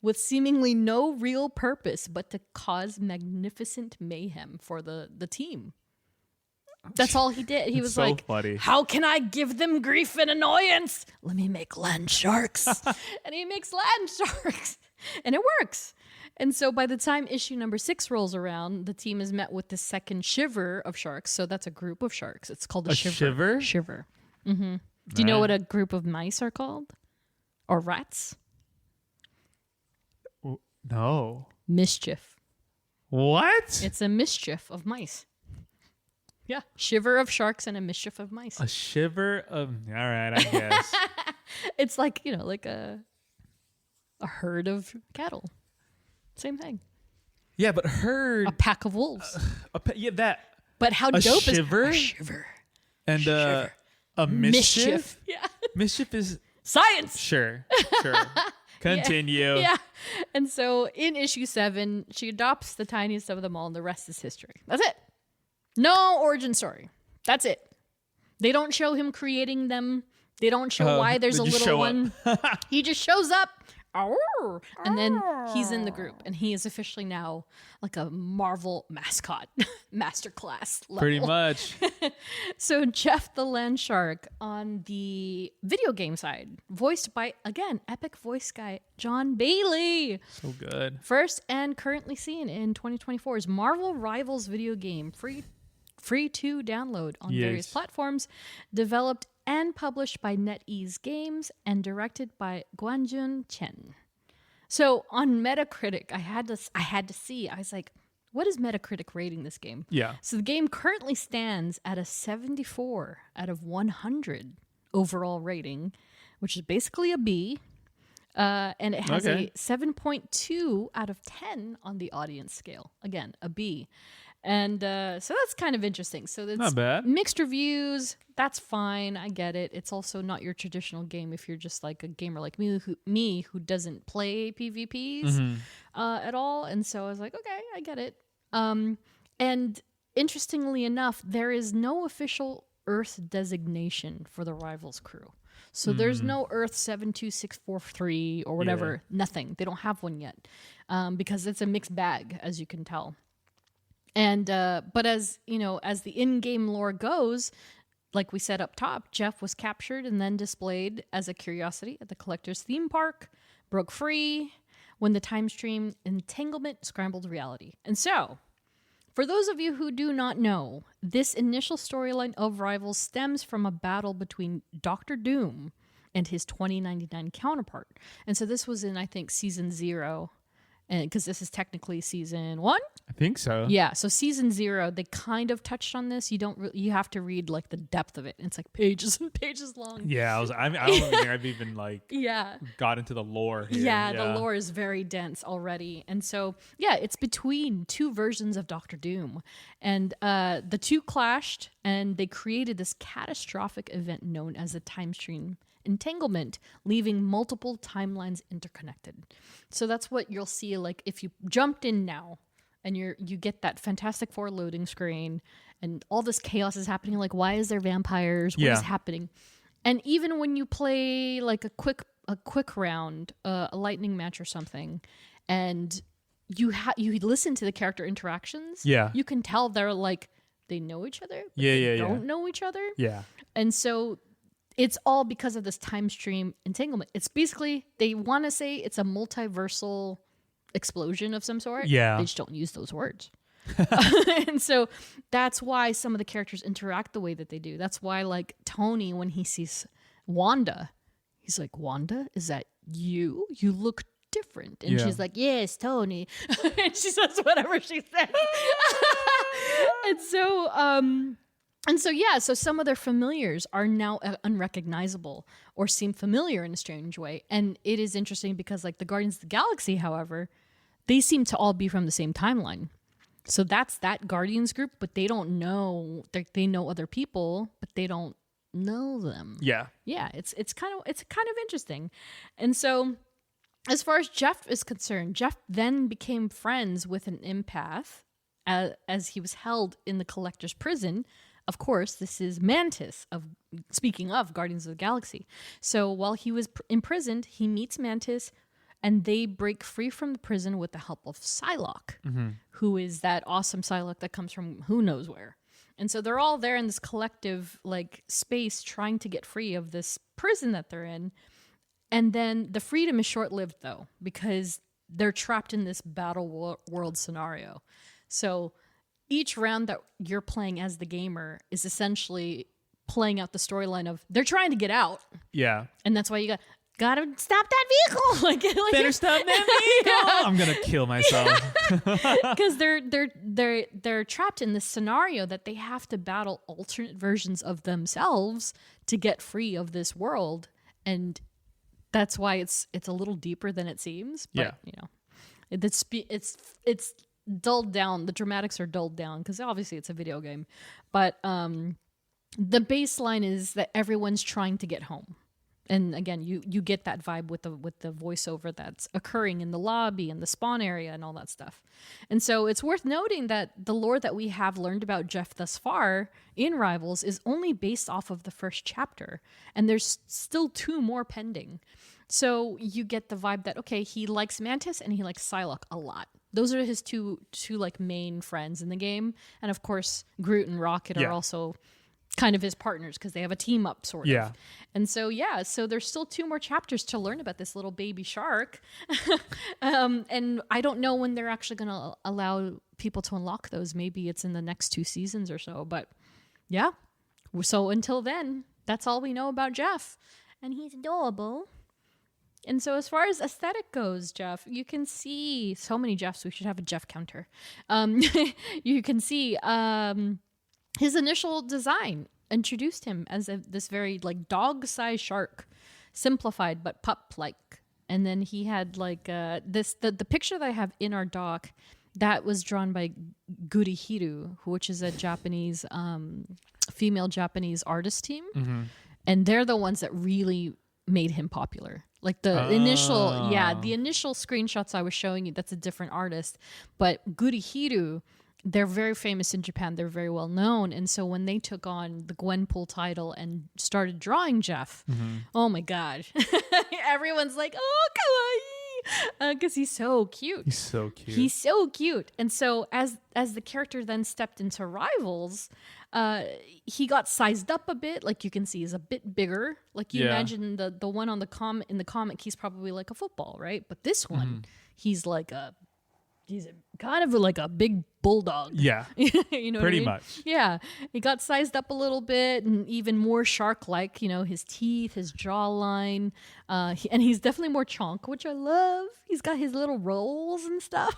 with seemingly no real purpose but to cause magnificent mayhem for the team. That's all he did. He was so like, funny. How can I give them grief and annoyance? Let me make LANDSHARKs. And he makes LANDSHARKs. And it works. And so by the time issue number 6 rolls around, the team is met with the second shiver of sharks. So that's a group of sharks. It's called a shiver. Shiver. Mm-hmm. Do you know what a group of mice are called? Or rats? No. Mischief. What? It's a mischief of mice. Yeah. Shiver of sharks and a mischief of mice. A shiver of... All right, I guess. It's like, like a herd of cattle. Same thing. Yeah, but herd... A pack of wolves. That... But how dope shiver? is... A shiver. And a mischief? Yeah. Mischief is... Science! Sure. Continue. Yeah. And so in issue 7, she adopts the tiniest of them all, and the rest is history. That's it. No origin story. That's it. They don't show him creating them. They don't show why there's a little one. He just shows up. And then he's in the group, and he is officially now like a Marvel mascot masterclass level. Pretty much. So Jeff the LANDSHARK on the video game side, voiced by, again, epic voice guy Jon Bailey. So good. First and currently seen in 2024's Marvel Rivals video game, free to download on various platforms, developed and published by NetEase Games and directed by Guanjun Chen. So on Metacritic, I had to see. I was like, what is Metacritic rating this game? Yeah. So the game currently stands at a 74 out of 100 overall rating, which is basically a B. And it has a 7.2 out of 10 on the audience scale. Again, a B. And so that's kind of interesting. So that's not bad. Mixed reviews. That's fine. I get it. It's also not your traditional game if you're just like a gamer like me who doesn't play PvPs at all. And so I was like, okay, I get it. And interestingly enough, there is no official Earth designation for the Rivals crew. So there's no Earth 72643 or whatever. Yeah. Nothing. They don't have one yet because it's a mixed bag, as you can tell. And but as you know, as the in-game lore goes, like we said up top, Jeff was captured and then displayed as a curiosity at the collector's theme park, broke free when the time stream entanglement scrambled reality. And so, for those of you who do not know, this initial storyline of Rivals stems from a battle between Dr. Doom and his 2099 counterpart. And so this was in, I think, season 0. And because this is technically season 1, I think so. Yeah, so season 0, they kind of touched on this. You have to read like the depth of it. It's like pages and pages long. Yeah, I don't even think I've even got into the lore here. Yeah, the lore is very dense already, and so it's between two versions of Doctor Doom, and the two clashed, and they created this catastrophic event known as the time stream entanglement, leaving multiple timelines interconnected. So that's what you'll see, like if you jumped in now and you get that Fantastic Four loading screen and all this chaos is happening, like why is there vampires, what is happening? And even when you play like a quick round, a lightning match or something, and you listen to the character interactions, you can tell they're like they know each other, but they don't know each other. Yeah. And so it's all because of this time stream entanglement. It's basically, they want to say it's a multiversal explosion of some sort. Yeah. They just don't use those words. And so that's why some of the characters interact the way that they do. That's why, like, Tony, when he sees Wanda, he's like, Wanda, is that you? You look different. And she's like, yes, Tony. And she says whatever she says. So some of their familiars are now unrecognizable or seem familiar in a strange way. And it is interesting because, like, the Guardians of the Galaxy, however, they seem to all be from the same timeline. So that's that Guardians group, but they don't know. They know other people, but they don't know them. Yeah, yeah. It's kind of interesting. And so, as far as Jeff is concerned, Jeff then became friends with an empath as he was held in the Collector's prison. Of course, this is Mantis, speaking of Guardians of the Galaxy. So while he was imprisoned, he meets Mantis, and they break free from the prison with the help of Psylocke, who is that awesome Psylocke that comes from who knows where. And so they're all there in this collective like space trying to get free of this prison that they're in. And then the freedom is short-lived, though, because they're trapped in this battle world scenario. So each round that you're playing as the gamer is essentially playing out the storyline of they're trying to get out. Yeah. And that's why you gotta stop that vehicle. like Better stop that vehicle. Yeah. I'm gonna kill myself. Because they're trapped in this scenario that they have to battle alternate versions of themselves to get free of this world. And that's why it's a little deeper than it seems. But, you know, it's dulled down. The dramatics are dulled down because obviously it's a video game. But the baseline is that everyone's trying to get home. And again, you get that vibe with the voiceover that's occurring in the lobby and the spawn area and all that stuff. And so it's worth noting that the lore that we have learned about Geoff thus far in Rivals is only based off of the first chapter, and there's still 2 more pending. So you get the vibe that, okay, he likes Mantis and he likes Psylocke a lot. Those are his two like main friends in the game. And of course, Groot and Rocket are also kind of his partners because they have a team up sort of. And so, so there's still 2 more chapters to learn about this little baby shark. And I don't know when they're actually going to allow people to unlock those. Maybe it's in the next 2 seasons or so. But yeah. So until then, that's all we know about Geoff. And he's adorable. And so as far as aesthetic goes, Geoff, you can see so many Geoffs. We should have a Geoff counter. You can see his initial design introduced him as this very like dog-sized shark, simplified but pup-like. And then he had like the picture that I have in our doc that was drawn by Gurihiru, which is a Japanese female Japanese artist team, and they're the ones that really made him popular. Like the initial screenshots I was showing you, that's a different artist. But Gurihiru, they're very famous in Japan. They're very well known. And so when they took on the Gwenpool title and started drawing Geoff, oh my God. Everyone's like, oh, kawaii. Because he's so cute. He's so cute. He's so cute. And so as the character then stepped into Rivals, he got sized up a bit. Like you can see he's a bit bigger. Like you imagine the one on in the comic, he's probably like a football, right? But this one, he's kind of like a big bulldog. Yeah. You know Pretty what I mean? much. Yeah. He got sized up a little bit and even more shark-like, his teeth, his jawline. And he's definitely more chonk, which I love. He's got his little rolls and stuff.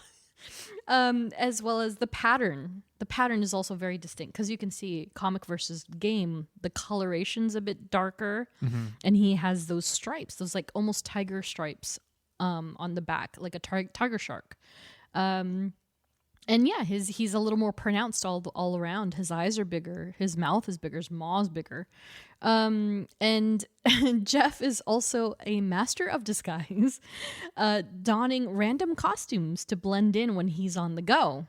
As well as the pattern. The pattern is also very distinct because you can see comic versus game, the coloration's a bit darker. And he has those stripes, those like almost tiger stripes on the back, like a tiger shark. And yeah, he's a little more pronounced all around. His eyes are bigger. His mouth is bigger. His maw is bigger. And Geoff is also a master of disguise, donning random costumes to blend in when he's on the go.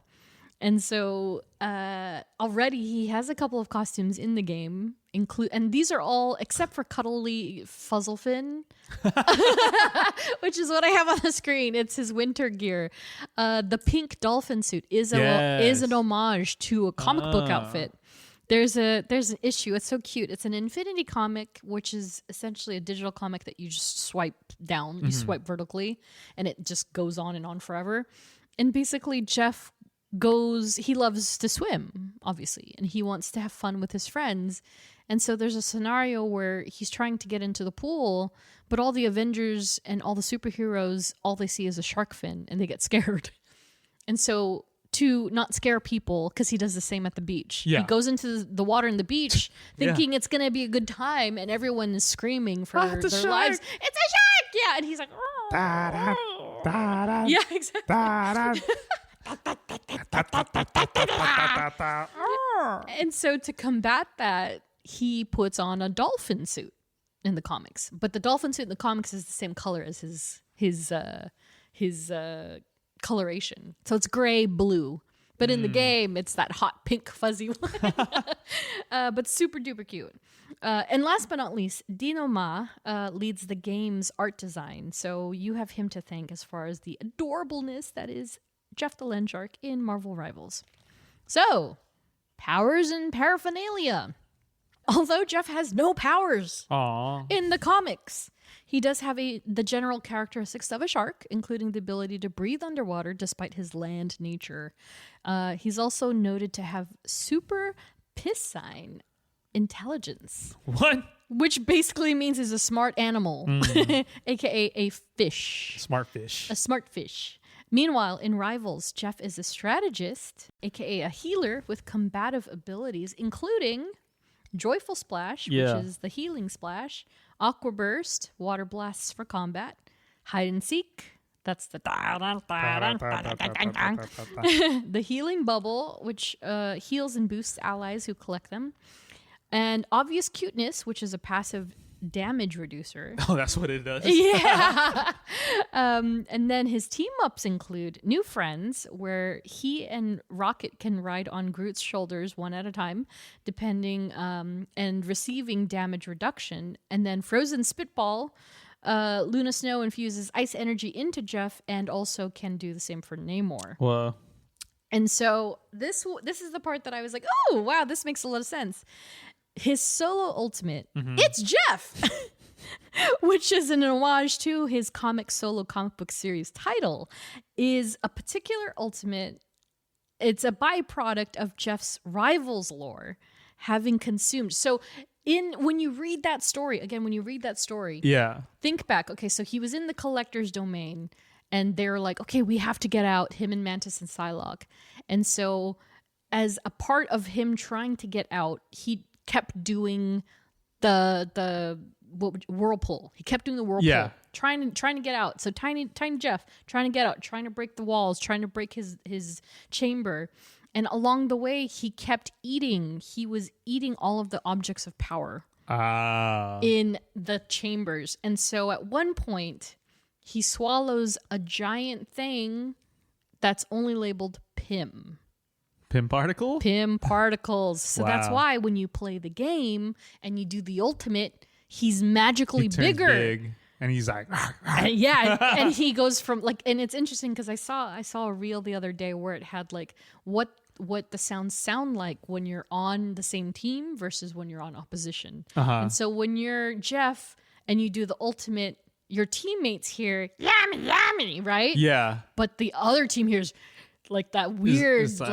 And so already he has a couple of costumes in the game, and these are all except for cuddly fuzzlefin, which is what I have on the screen. It's his winter gear. The pink dolphin suit is an homage to a comic book outfit. There's an issue. It's so cute. It's an Infinity comic, which is essentially a digital comic that you just swipe down. You swipe vertically, and it just goes on and on forever. And basically, Geoff he loves to swim, obviously, and he wants to have fun with his friends. And so there's a scenario where he's trying to get into the pool, but all the Avengers and all the superheroes, all they see is a shark fin, and they get scared. And so to not scare people, because he does the same at the beach. He goes into the water in the beach thinking it's going to be a good time, and everyone is screaming for their lives. It's a shark! Yeah, and he's like, yeah, exactly. And so to combat that, he puts on a dolphin suit in the comics. But the dolphin suit in the comics is the same color as his coloration. So it's gray blue. But in the game, it's that hot pink fuzzy one. But super duper cute. And last but not least, Dino Ma leads the game's art design. So you have him to thank as far as the adorableness that is Geoff the LANDSHARK in Marvel Rivals. So, powers and paraphernalia. Although Geoff has no powers in the comics, he does have the general characteristics of a shark, including the ability to breathe underwater despite his land nature. He's also noted to have super piscine intelligence. What? Which basically means he's a smart animal, aka a fish. Smart fish. A smart fish. Meanwhile, in Rivals, Geoff is a strategist, aka a healer with combative abilities, including Joyful Splash, which is the healing splash, Aqua Burst, water blasts for combat, Hide and Seek, that's the the healing bubble, which heals and boosts allies who collect them, and Obvious Cuteness, which is a passive damage reducer. Oh, that's what it does. Yeah. And then his team ups include new friends, where he and Rocket can ride on Groot's shoulders one at a time, depending and receiving damage reduction. And then Frozen Spitball, Luna Snow infuses ice energy into Jeff and also can do the same for Namor. Whoa. And so this is the part that I was like, oh, wow, this makes a lot of sense. His solo ultimate, it's Jeff, which is an homage to his solo comic book series title, is a particular ultimate. It's a byproduct of Jeff's rival's lore having consumed. So when you read that story, Yeah. think back. Okay, so he was in the collector's domain. And they're like, okay, we have to get out, him and Mantis and Psylocke. And so as a part of him trying to get out, he kept doing the whirlpool. He kept doing the whirlpool, trying to get out. So tiny Jeff trying to get out, trying to break the walls, trying to break his chamber. And along the way, he kept eating. He was eating all of the objects of power in the chambers. And so at one point, he swallows a giant thing that's only labeled Pym. Pym particle? Pym particles. So that's Wow. why when you play the game and you do the ultimate, he's magically He turns bigger. big, and he's like, And he goes from like, and it's interesting because I saw a reel the other day where it had like what the sounds sound like when you're on the same team versus when you're on opposition. And so when you're Jeff and you do the ultimate, your teammates hear yummy, yummy, right? yeah. But the other team hears like that weird, It's, the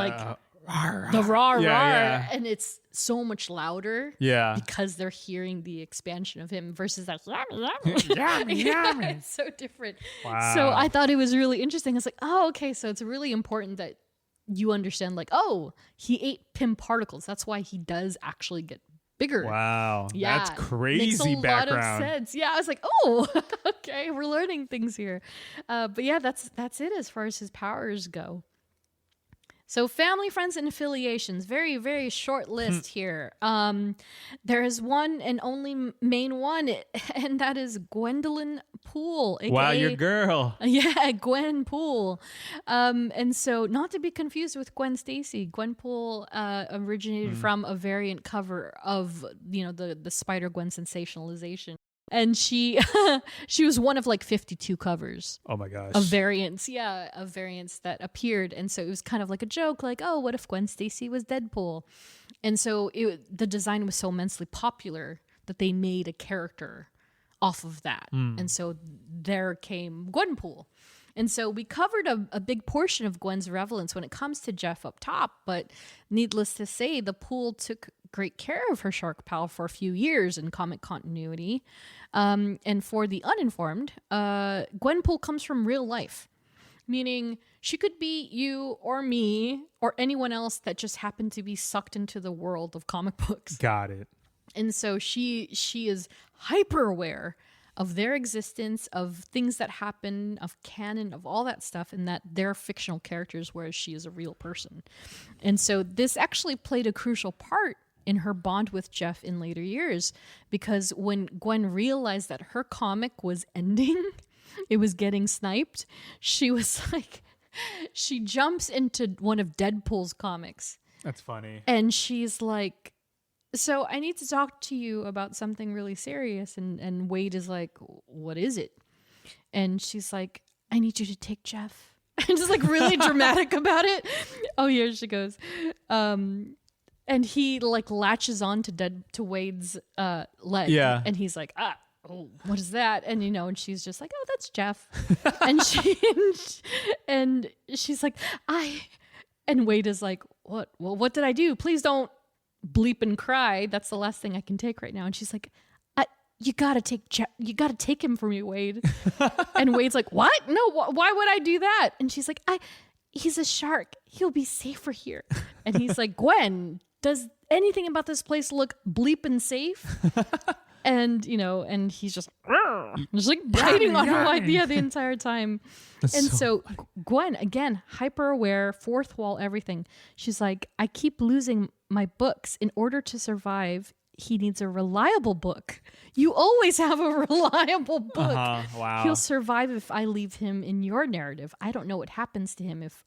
rah rah, yeah. and it's so much louder. Yeah. Because they're hearing the expansion of him versus that yummy, yummy. Yummy. It's so different. Wow. So I thought it was really interesting. It's like, oh, okay, so it's really important that you understand, like, oh, he ate Pym particles. That's why he does actually get bigger. Wow. Yeah, That's crazy makes a background. lot of sense. Yeah, I was like, oh, okay, we're learning things here. But yeah, that's it as far as his powers go. So family, friends, and affiliations. Very, very short list here. There is one and only main one, and that is Gwendolyn Poole. AKA, Wow, your girl. Yeah, Gwen Poole. And so not to be confused with Gwen Stacy. Gwen Poole originated from a variant cover of, the Spider-Gwen sensationalization. And she was one of like 52 covers. Oh my gosh. Of variants that appeared. And so it was kind of like a joke, like, oh, what if Gwen Stacy was Deadpool? And so the design was so immensely popular that they made a character off of that. And so there came Gwenpool. And so we covered a big portion of Gwen's relevance when it comes to Jeff up top, but needless to say, the Pool took great care of her shark pal for a few years in comic continuity. And for the uninformed, Gwenpool comes from real life, meaning she could be you or me or anyone else that just happened to be sucked into the world of comic books. Got it. And so she is hyper aware of their existence, of things that happen, of canon, of all that stuff, and that they're fictional characters, whereas she is a real person. And so this actually played a crucial part in her bond with Jeff in later years, because when Gwen realized that her comic was ending, it was getting sniped, she was like, she jumps into one of Deadpool's comics. That's funny. And she's like, so I need to talk to you about something really serious. And Wade is like, what is it? And she's like, I need you to take Jeff. And just like really dramatic about it. Oh, here she goes. And he like latches on to Wade's leg. Yeah. And he's like, oh, what is that? And and she's just like, oh, that's Jeff. and she's like, and Wade is like, what? Well, what did I do? Please don't bleep and cry. That's the last thing I can take right now. And she's like, you gotta take him from me, Wade. And Wade's like, what? No, why would I do that? And she's like, he's a shark. He'll be safer here. And he's like, Gwen, does anything about this place look bleep and safe? And and he's just like biting on her like the entire time. That's so Gwen, again, hyper aware, fourth wall, everything. She's like, I keep losing my books in order to survive. he needs a reliable book. You always have a reliable book. Wow. He'll survive if I leave him in your narrative. I don't know what happens to him if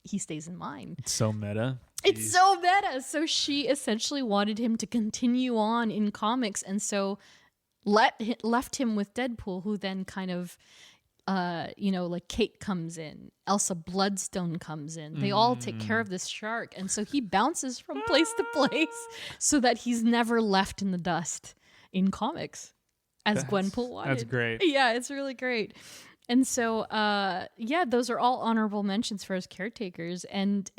he stays in mine. It's so meta. It's so meta. So she essentially wanted him to continue on in comics, and so left him with Deadpool, who then kind of, like Kate comes in, Elsa Bloodstone comes in. They all take care of this shark, and so he bounces from place to place so that he's never left in the dust in comics, as Gwenpool wanted. That's great. Yeah, it's really great. And so, those are all honorable mentions for his caretakers. And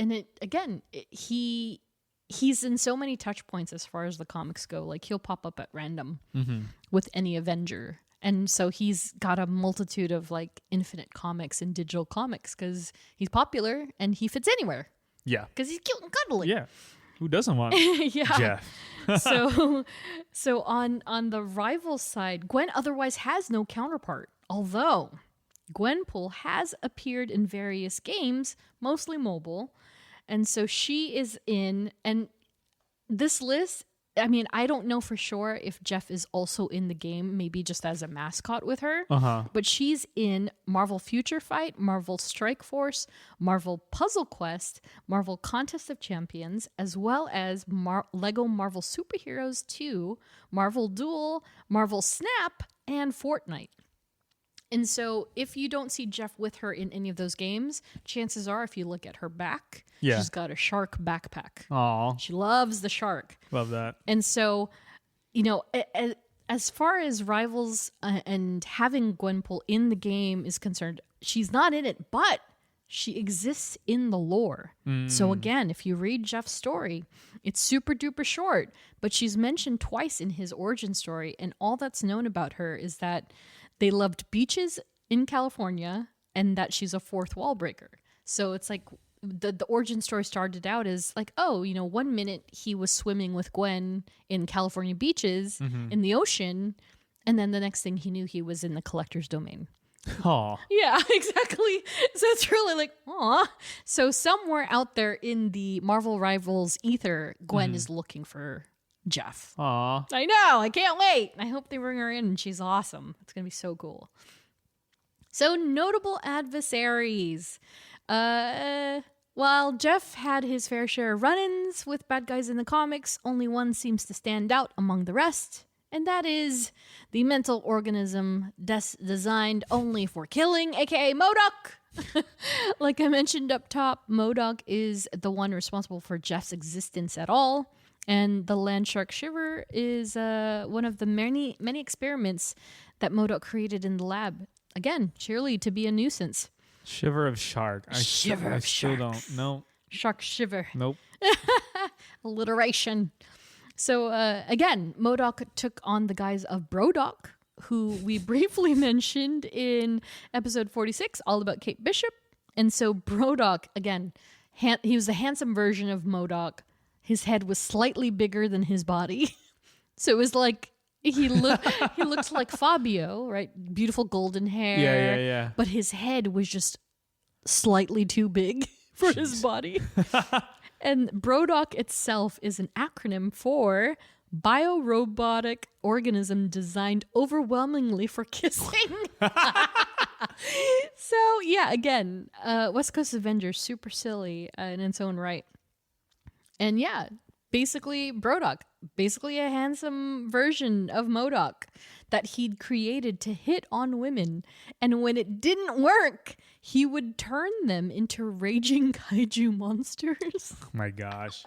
he's in so many touch points as far as the comics go. Like, he'll pop up at random with any Avenger. And so he's got a multitude of like infinite comics and digital comics because he's popular and he fits anywhere. Yeah. Because he's cute and cuddly. Yeah. Who doesn't want Jeff? So on the rival side, Gwen otherwise has no counterpart. Although Gwenpool has appeared in various games, mostly mobile. And so she is in, and this list, I mean, I don't know for sure if Jeff is also in the game, maybe just as a mascot with her. But she's in Marvel Future Fight, Marvel Strike Force, Marvel Puzzle Quest, Marvel Contest of Champions, as well as Lego Marvel Superheroes 2, Marvel Duel, Marvel Snap, and Fortnite. And so if you don't see Jeff with her in any of those games, chances are if you look at her back, she's got a shark backpack. Aw. She loves the shark. Love that. And so, as far as rivals and having Gwenpool in the game is concerned, she's not in it, but she exists in the lore. So again, if you read Jeff's story, it's super duper short, but she's mentioned twice in his origin story. And all that's known about her is that they loved beaches in California and that she's a fourth wall breaker. So it's like the origin story started out as like, 1 minute he was swimming with Gwen in California beaches in the ocean. And then the next thing he knew, he was in the collector's domain. Aw. Yeah, exactly. So it's really like, aw. So somewhere out there in the Marvel Rivals ether, Gwen is looking for Jeff. Aw. I know. I can't wait. I hope they bring her in and she's awesome. It's going to be so cool. So notable adversaries. While Jeff had his fair share of run-ins with bad guys in the comics, only one seems to stand out among the rest. And that is the mental organism designed only for killing, aka MODOK. Like I mentioned up top, MODOK is the one responsible for Jeff's existence at all. And the LANDSHARK Shiver is one of the many experiments that MODOK created in the lab. Again, surely to be a nuisance. Shiver of shark. I still don't. No. Shark shiver. Nope. Alliteration. So again, MODOK took on the guise of Brodok, who we briefly mentioned in episode 46, all about Kate Bishop. And so Brodok, again, he was a handsome version of MODOK. His head was slightly bigger than his body. So it was like he looked like Fabio, right? Beautiful golden hair. Yeah. But his head was just slightly too big for his body. And Brodok itself is an acronym for biorobotic organism designed overwhelmingly for kissing. So yeah, again, West Coast Avengers, super silly in its own right. And yeah, basically Brodok, basically a handsome version of MODOK that he'd created to hit on women. And when it didn't work, he would turn them into raging kaiju monsters. Oh my gosh.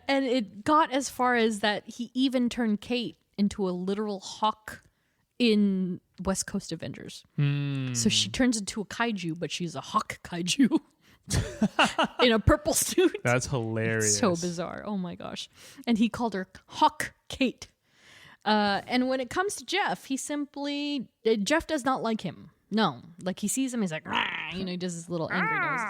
And it got as far as that he even turned Kate into a literal hawk in West Coast Avengers. So she turns into a kaiju, but she's a hawk kaiju. In a purple suit. That's hilarious. So bizarre. Oh my gosh. And he called her Hawk Kate. And when it comes to Jeff, Jeff does not like him. No. Like he sees him, he's like, he does his little angry nose.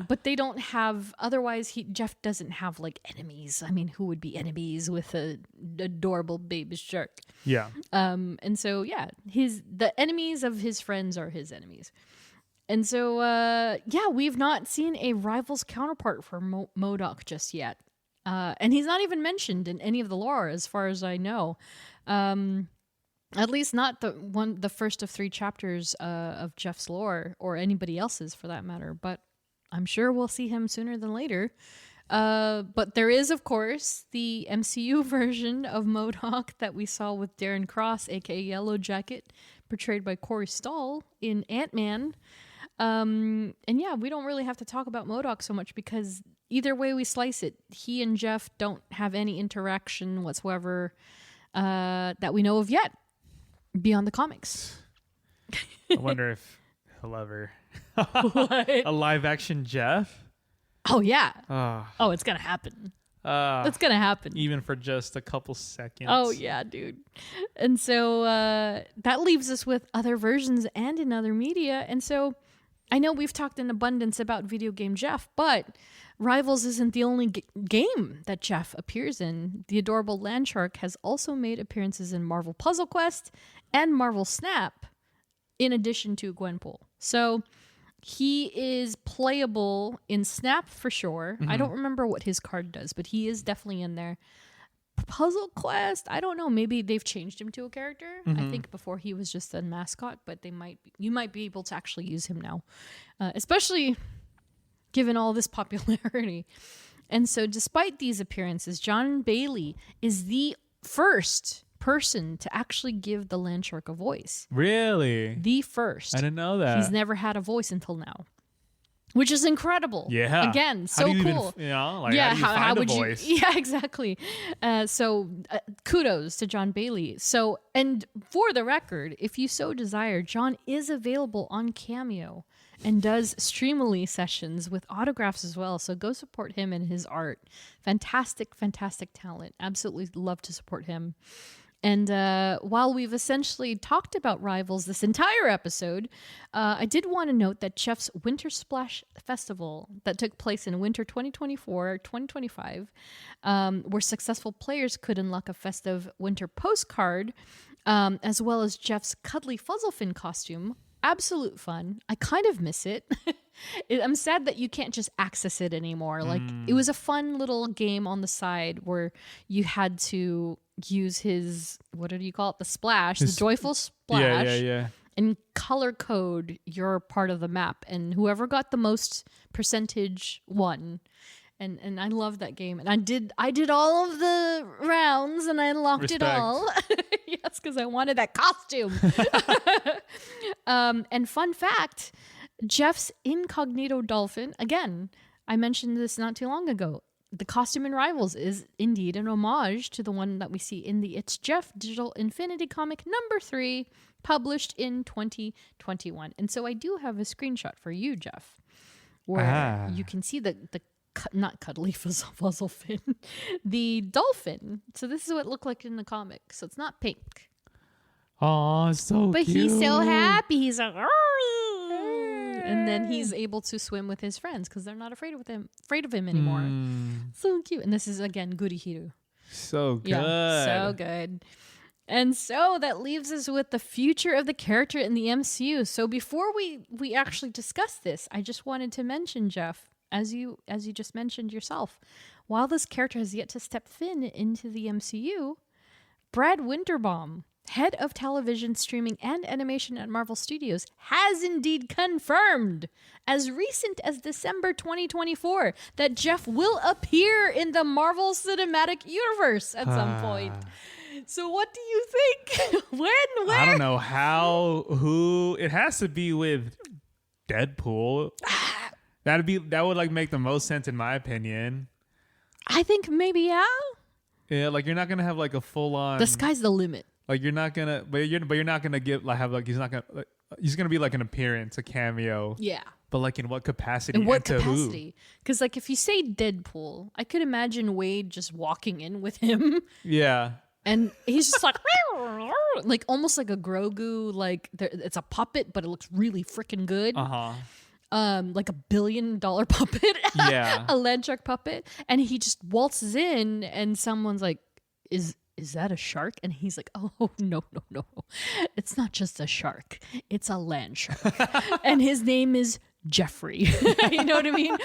But they don't have, otherwise Jeff doesn't have like enemies. I mean, who would be enemies with an adorable baby shark? Yeah. And so, yeah, the enemies of his friends are his enemies. And so, we've not seen a rival's counterpart for MODOK just yet. And he's not even mentioned in any of the lore, as far as I know. At least not the first of 3 chapters of Jeff's lore, or anybody else's for that matter. But I'm sure we'll see him sooner than later. But there is, of course, the MCU version of MODOK that we saw with Darren Cross, aka Yellow Jacket, portrayed by Corey Stoll in Ant-Man. And yeah, we don't really have to talk about MODOK so much because either way we slice it, he and Jeff don't have any interaction whatsoever that we know of yet beyond the comics. I wonder if he'll ever a live action Jeff. Oh yeah. Oh, it's gonna happen. It's gonna happen, even for just a couple seconds. Oh yeah, dude. And so that leaves us with other versions and in other media. And so I know we've talked in abundance about video game Jeff, but Rivals isn't the only game that Jeff appears in. The adorable LANDSHARK has also made appearances in Marvel Puzzle Quest and Marvel Snap, in addition to Gwenpool. So he is playable in Snap for sure. I don't remember what his card does, but he is definitely in there. Puzzle Quest, I don't know. Maybe they've changed him to a character. I think before he was just a mascot, but you might be able to actually use him now, especially given all this popularity. And so despite these appearances, Jon Bailey is the first person to actually give the LANDSHARK a voice. Really? The first. I didn't know that. He's never had a voice until now, which is incredible. Yeah. Again, so cool. How would you find a voice? Yeah, exactly. So kudos to Jon Bailey. So, and for the record, if you so desire, Jon is available on Cameo and does Streamily sessions with autographs as well. So go support him and his art. Fantastic, fantastic talent. Absolutely love to support him. And while we've essentially talked about Rivals this entire episode, I did want to note that Jeff's Winter Splash Festival that took place in winter 2024-2025, where successful players could unlock a festive winter postcard, as well as Jeff's cuddly fuzzlefin costume. Absolute fun. I kind of miss it. I'm sad that you can't just access it anymore. Like, it was a fun little game on the side where you had to use his, what did you call it? The splash, the joyful splash. Yeah. And color code your part of the map. And whoever got the most percentage won. And I love that game. And I did all of the rounds and I unlocked it all. Yes, because I wanted that costume. And fun fact, Jeff's incognito dolphin, again, I mentioned this not too long ago. The costume in Rivals is indeed an homage to the one that we see in the It's Jeff Digital Infinity comic number 3, published in 2021. And so I do have a screenshot for you, Jeff, where you can see the not cuddly fuzzlefin, the dolphin. So this is what it looked like in the comic. So it's not pink. Oh, so but cute. He's so happy. He's like, and then he's able to swim with his friends because they're not afraid of him anymore. So cute. And this is again Gurihiru. So good. Yeah, so good. And so that leaves us with the future of the character in the MCU. So before we actually discuss this, I just wanted to mention, Jeff, as you just mentioned yourself, while this character has yet to step into the MCU, Brad Winterbaum, head of television, streaming, and animation at Marvel Studios, has indeed confirmed, as recent as December 2024, that Jeff will appear in the Marvel Cinematic Universe at some point. So what do you think? When? Where? I don't know how, who. It has to be with Deadpool. That would like make the most sense in my opinion. I think maybe, yeah. Yeah, like you're not gonna have like a full on. The sky's the limit. Like you're not gonna, but you're not gonna give like have like he's not gonna. Like, he's gonna be like an appearance, a cameo. Yeah. But like in what capacity? In what capacity? Because like if you say Deadpool, I could imagine Wade just walking in with him. Yeah. And he's just like almost like a Grogu. Like it's a puppet, but it looks really freaking good. Like $1 billion puppet. Yeah. A LANDSHARK puppet. And he just waltzes in and someone's like, is that a shark? And he's like, oh, no. It's not just a shark. It's a LANDSHARK. And his name is Geoffrey. You know what I mean?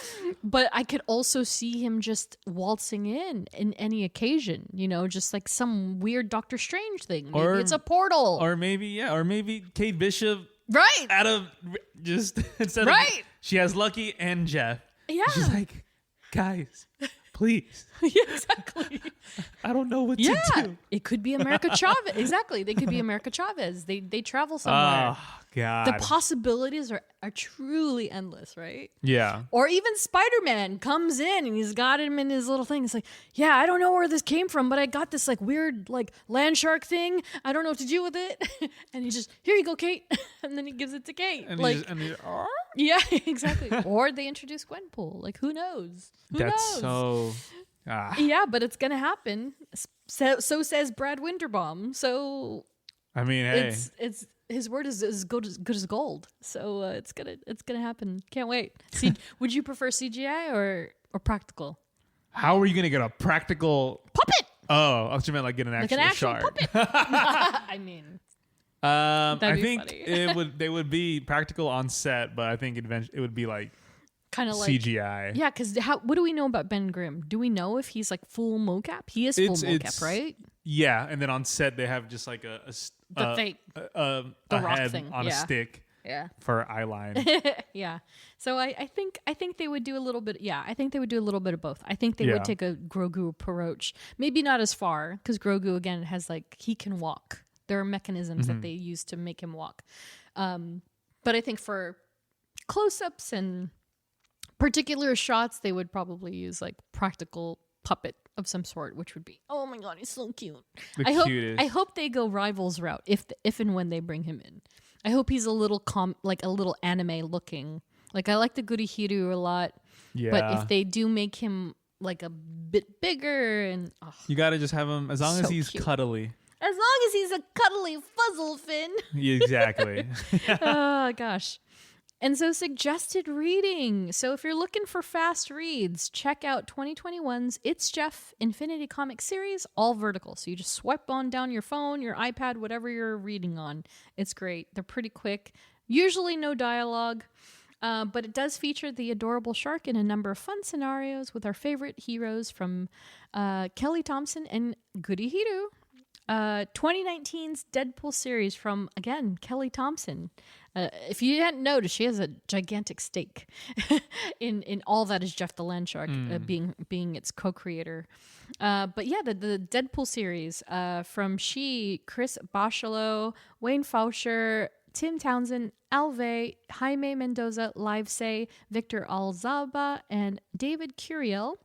But I could also see him just waltzing in any occasion, you know, just like some weird Doctor Strange thing. Maybe it's a portal. Or maybe Kate Bishop. Right. Out of just instead of she has Lucky and Jeff. Yeah. She's like, guys, please. Yeah, exactly. I don't know what to do. It could be America Chavez. Exactly. They could be America Chavez. They travel somewhere. Oh, God. The possibilities are truly endless, right? Yeah. Or even Spider-Man comes in and he's got him in his little thing. It's like, yeah, I don't know where this came from, but I got this like weird like LANDSHARK thing. I don't know what to do with it. And he just, here you go, Kate. And then he gives it to Kate. And like, yeah, exactly. Or they introduce Gwenpool. Like, who knows? Who That's knows? so... Yeah, but it's going to happen. So says Brad Winterbaum. So... I mean, hey. It's his word is as good as gold. So it's gonna happen. Can't wait. Would you prefer CGI or practical? How are you gonna get a practical puppet? Oh, I thought you meant like get an actual shark. Puppet. I mean, I think funny. they would be practical on set, but I think eventually it would be like kind of like CGI. Yeah, because what do we know about Ben Grimm? Do we know if he's like full mocap? He is full mocap, right? Yeah, and then on set they have just like a rock head thing on a stick. Yeah. For eye line. Yeah. So I think they would do a little bit. Yeah, I think they would do a little bit of both. I think they would take a Grogu approach. Maybe not as far, because Grogu again has like he can walk. There are mechanisms that they use to make him walk. But I think for close-ups and particular shots, they would probably use like practical puppet of some sort, which would be, oh my god, he's so cute. Cutest. I hope they go Rivals route if and when they bring him in. I hope he's a little like a little anime looking. Like I like the Goody Hiru a lot. Yeah. But if they do make him like a bit bigger and you gotta just have him as long as he's cuddly. As long as he's a cuddly fuzzlefin. Exactly. Oh gosh. And so suggested reading. So if you're looking for fast reads, check out 2021's It's Jeff Infinity Comic series, all vertical. So you just swipe on down your phone, your iPad, whatever you're reading on. It's great. They're pretty quick. Usually no dialogue, but it does feature the adorable shark in a number of fun scenarios with our favorite heroes from Kelly Thompson and Goody Hiru. 2019's Deadpool series from, again, Kelly Thompson. If you hadn't noticed, she has a gigantic stake in all that is Jeff the LANDSHARK, being its co-creator. But yeah, the Deadpool series from Chris Bachalo, Wayne Faucher, Tim Townsend, Alve, Jaime Mendoza, Livesay, Victor Alzaba, and David Curiel.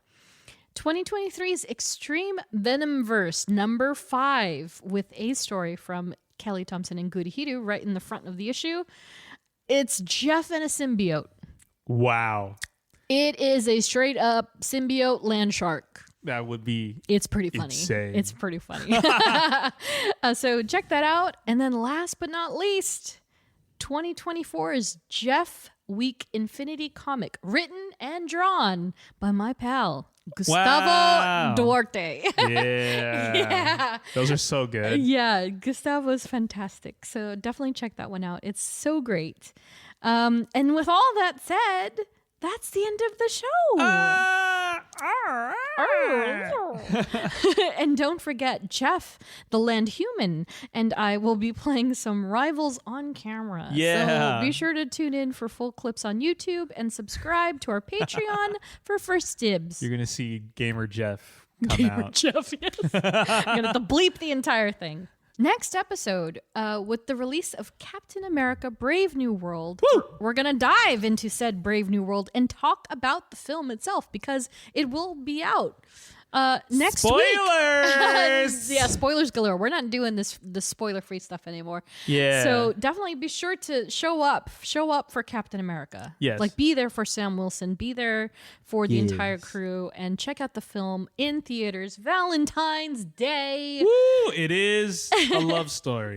2023's Extreme Venomverse number 5 with a story from Kelly Thompson and Goody Hiru right in the front of the issue. It's Jeff and a symbiote. Wow. It is a straight up symbiote LANDSHARK. That would be It's pretty funny. Insane. It's pretty funny. So check that out. And then last but not least, 2024 is Jeff Week Infinity Comic, written and drawn by my pal, Gustavo Duarte. Yeah. Those are so good. Yeah, Gustavo's fantastic. So definitely check that one out. It's so great. And with all that said, that's the end of the show. And don't forget, Jeff, the Land Human, and I will be playing some Rivals on camera. Yeah. So be sure to tune in for full clips on YouTube and subscribe to our Patreon for first dibs. You're going to see Gamer Jeff come out. Jeff, yes. I'm going to have to bleep the entire thing. Next episode, with the release of Captain America Brave New World, we're going to dive into said Brave New World and talk about the film itself because it will be out next week. Spoilers! Yeah, spoilers galore. We're not doing this spoiler-free stuff anymore. Yeah. So definitely be sure to show up for Captain America. Yes. Like be there for Sam Wilson, be there for the entire crew, and check out the film in theaters Valentine's Day. Woo! It is a love story.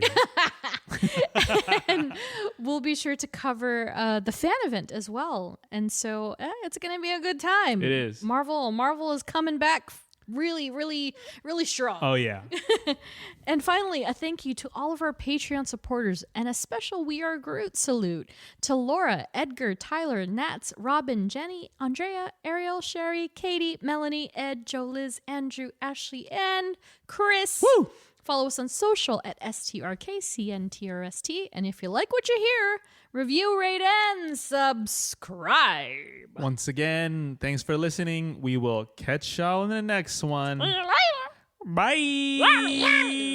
And we'll be sure to cover the fan event as well. And so it's going to be a good time. It is. Marvel is coming back really, really, really strong. Oh, yeah. And finally, a thank you to all of our Patreon supporters and a special We Are Groot salute to Laura, Edgar, Tyler, Nats, Robin, Jenny, Andrea, Ariel, Sherry, Katie, Melanie, Ed, Joe, Liz, Andrew, Ashley, and Chris. Woo! Follow us on social at STRKCNTRST. And if you like what you hear, review, rate, and subscribe. Once again, thanks for listening. We will catch y'all in the next one. Bye.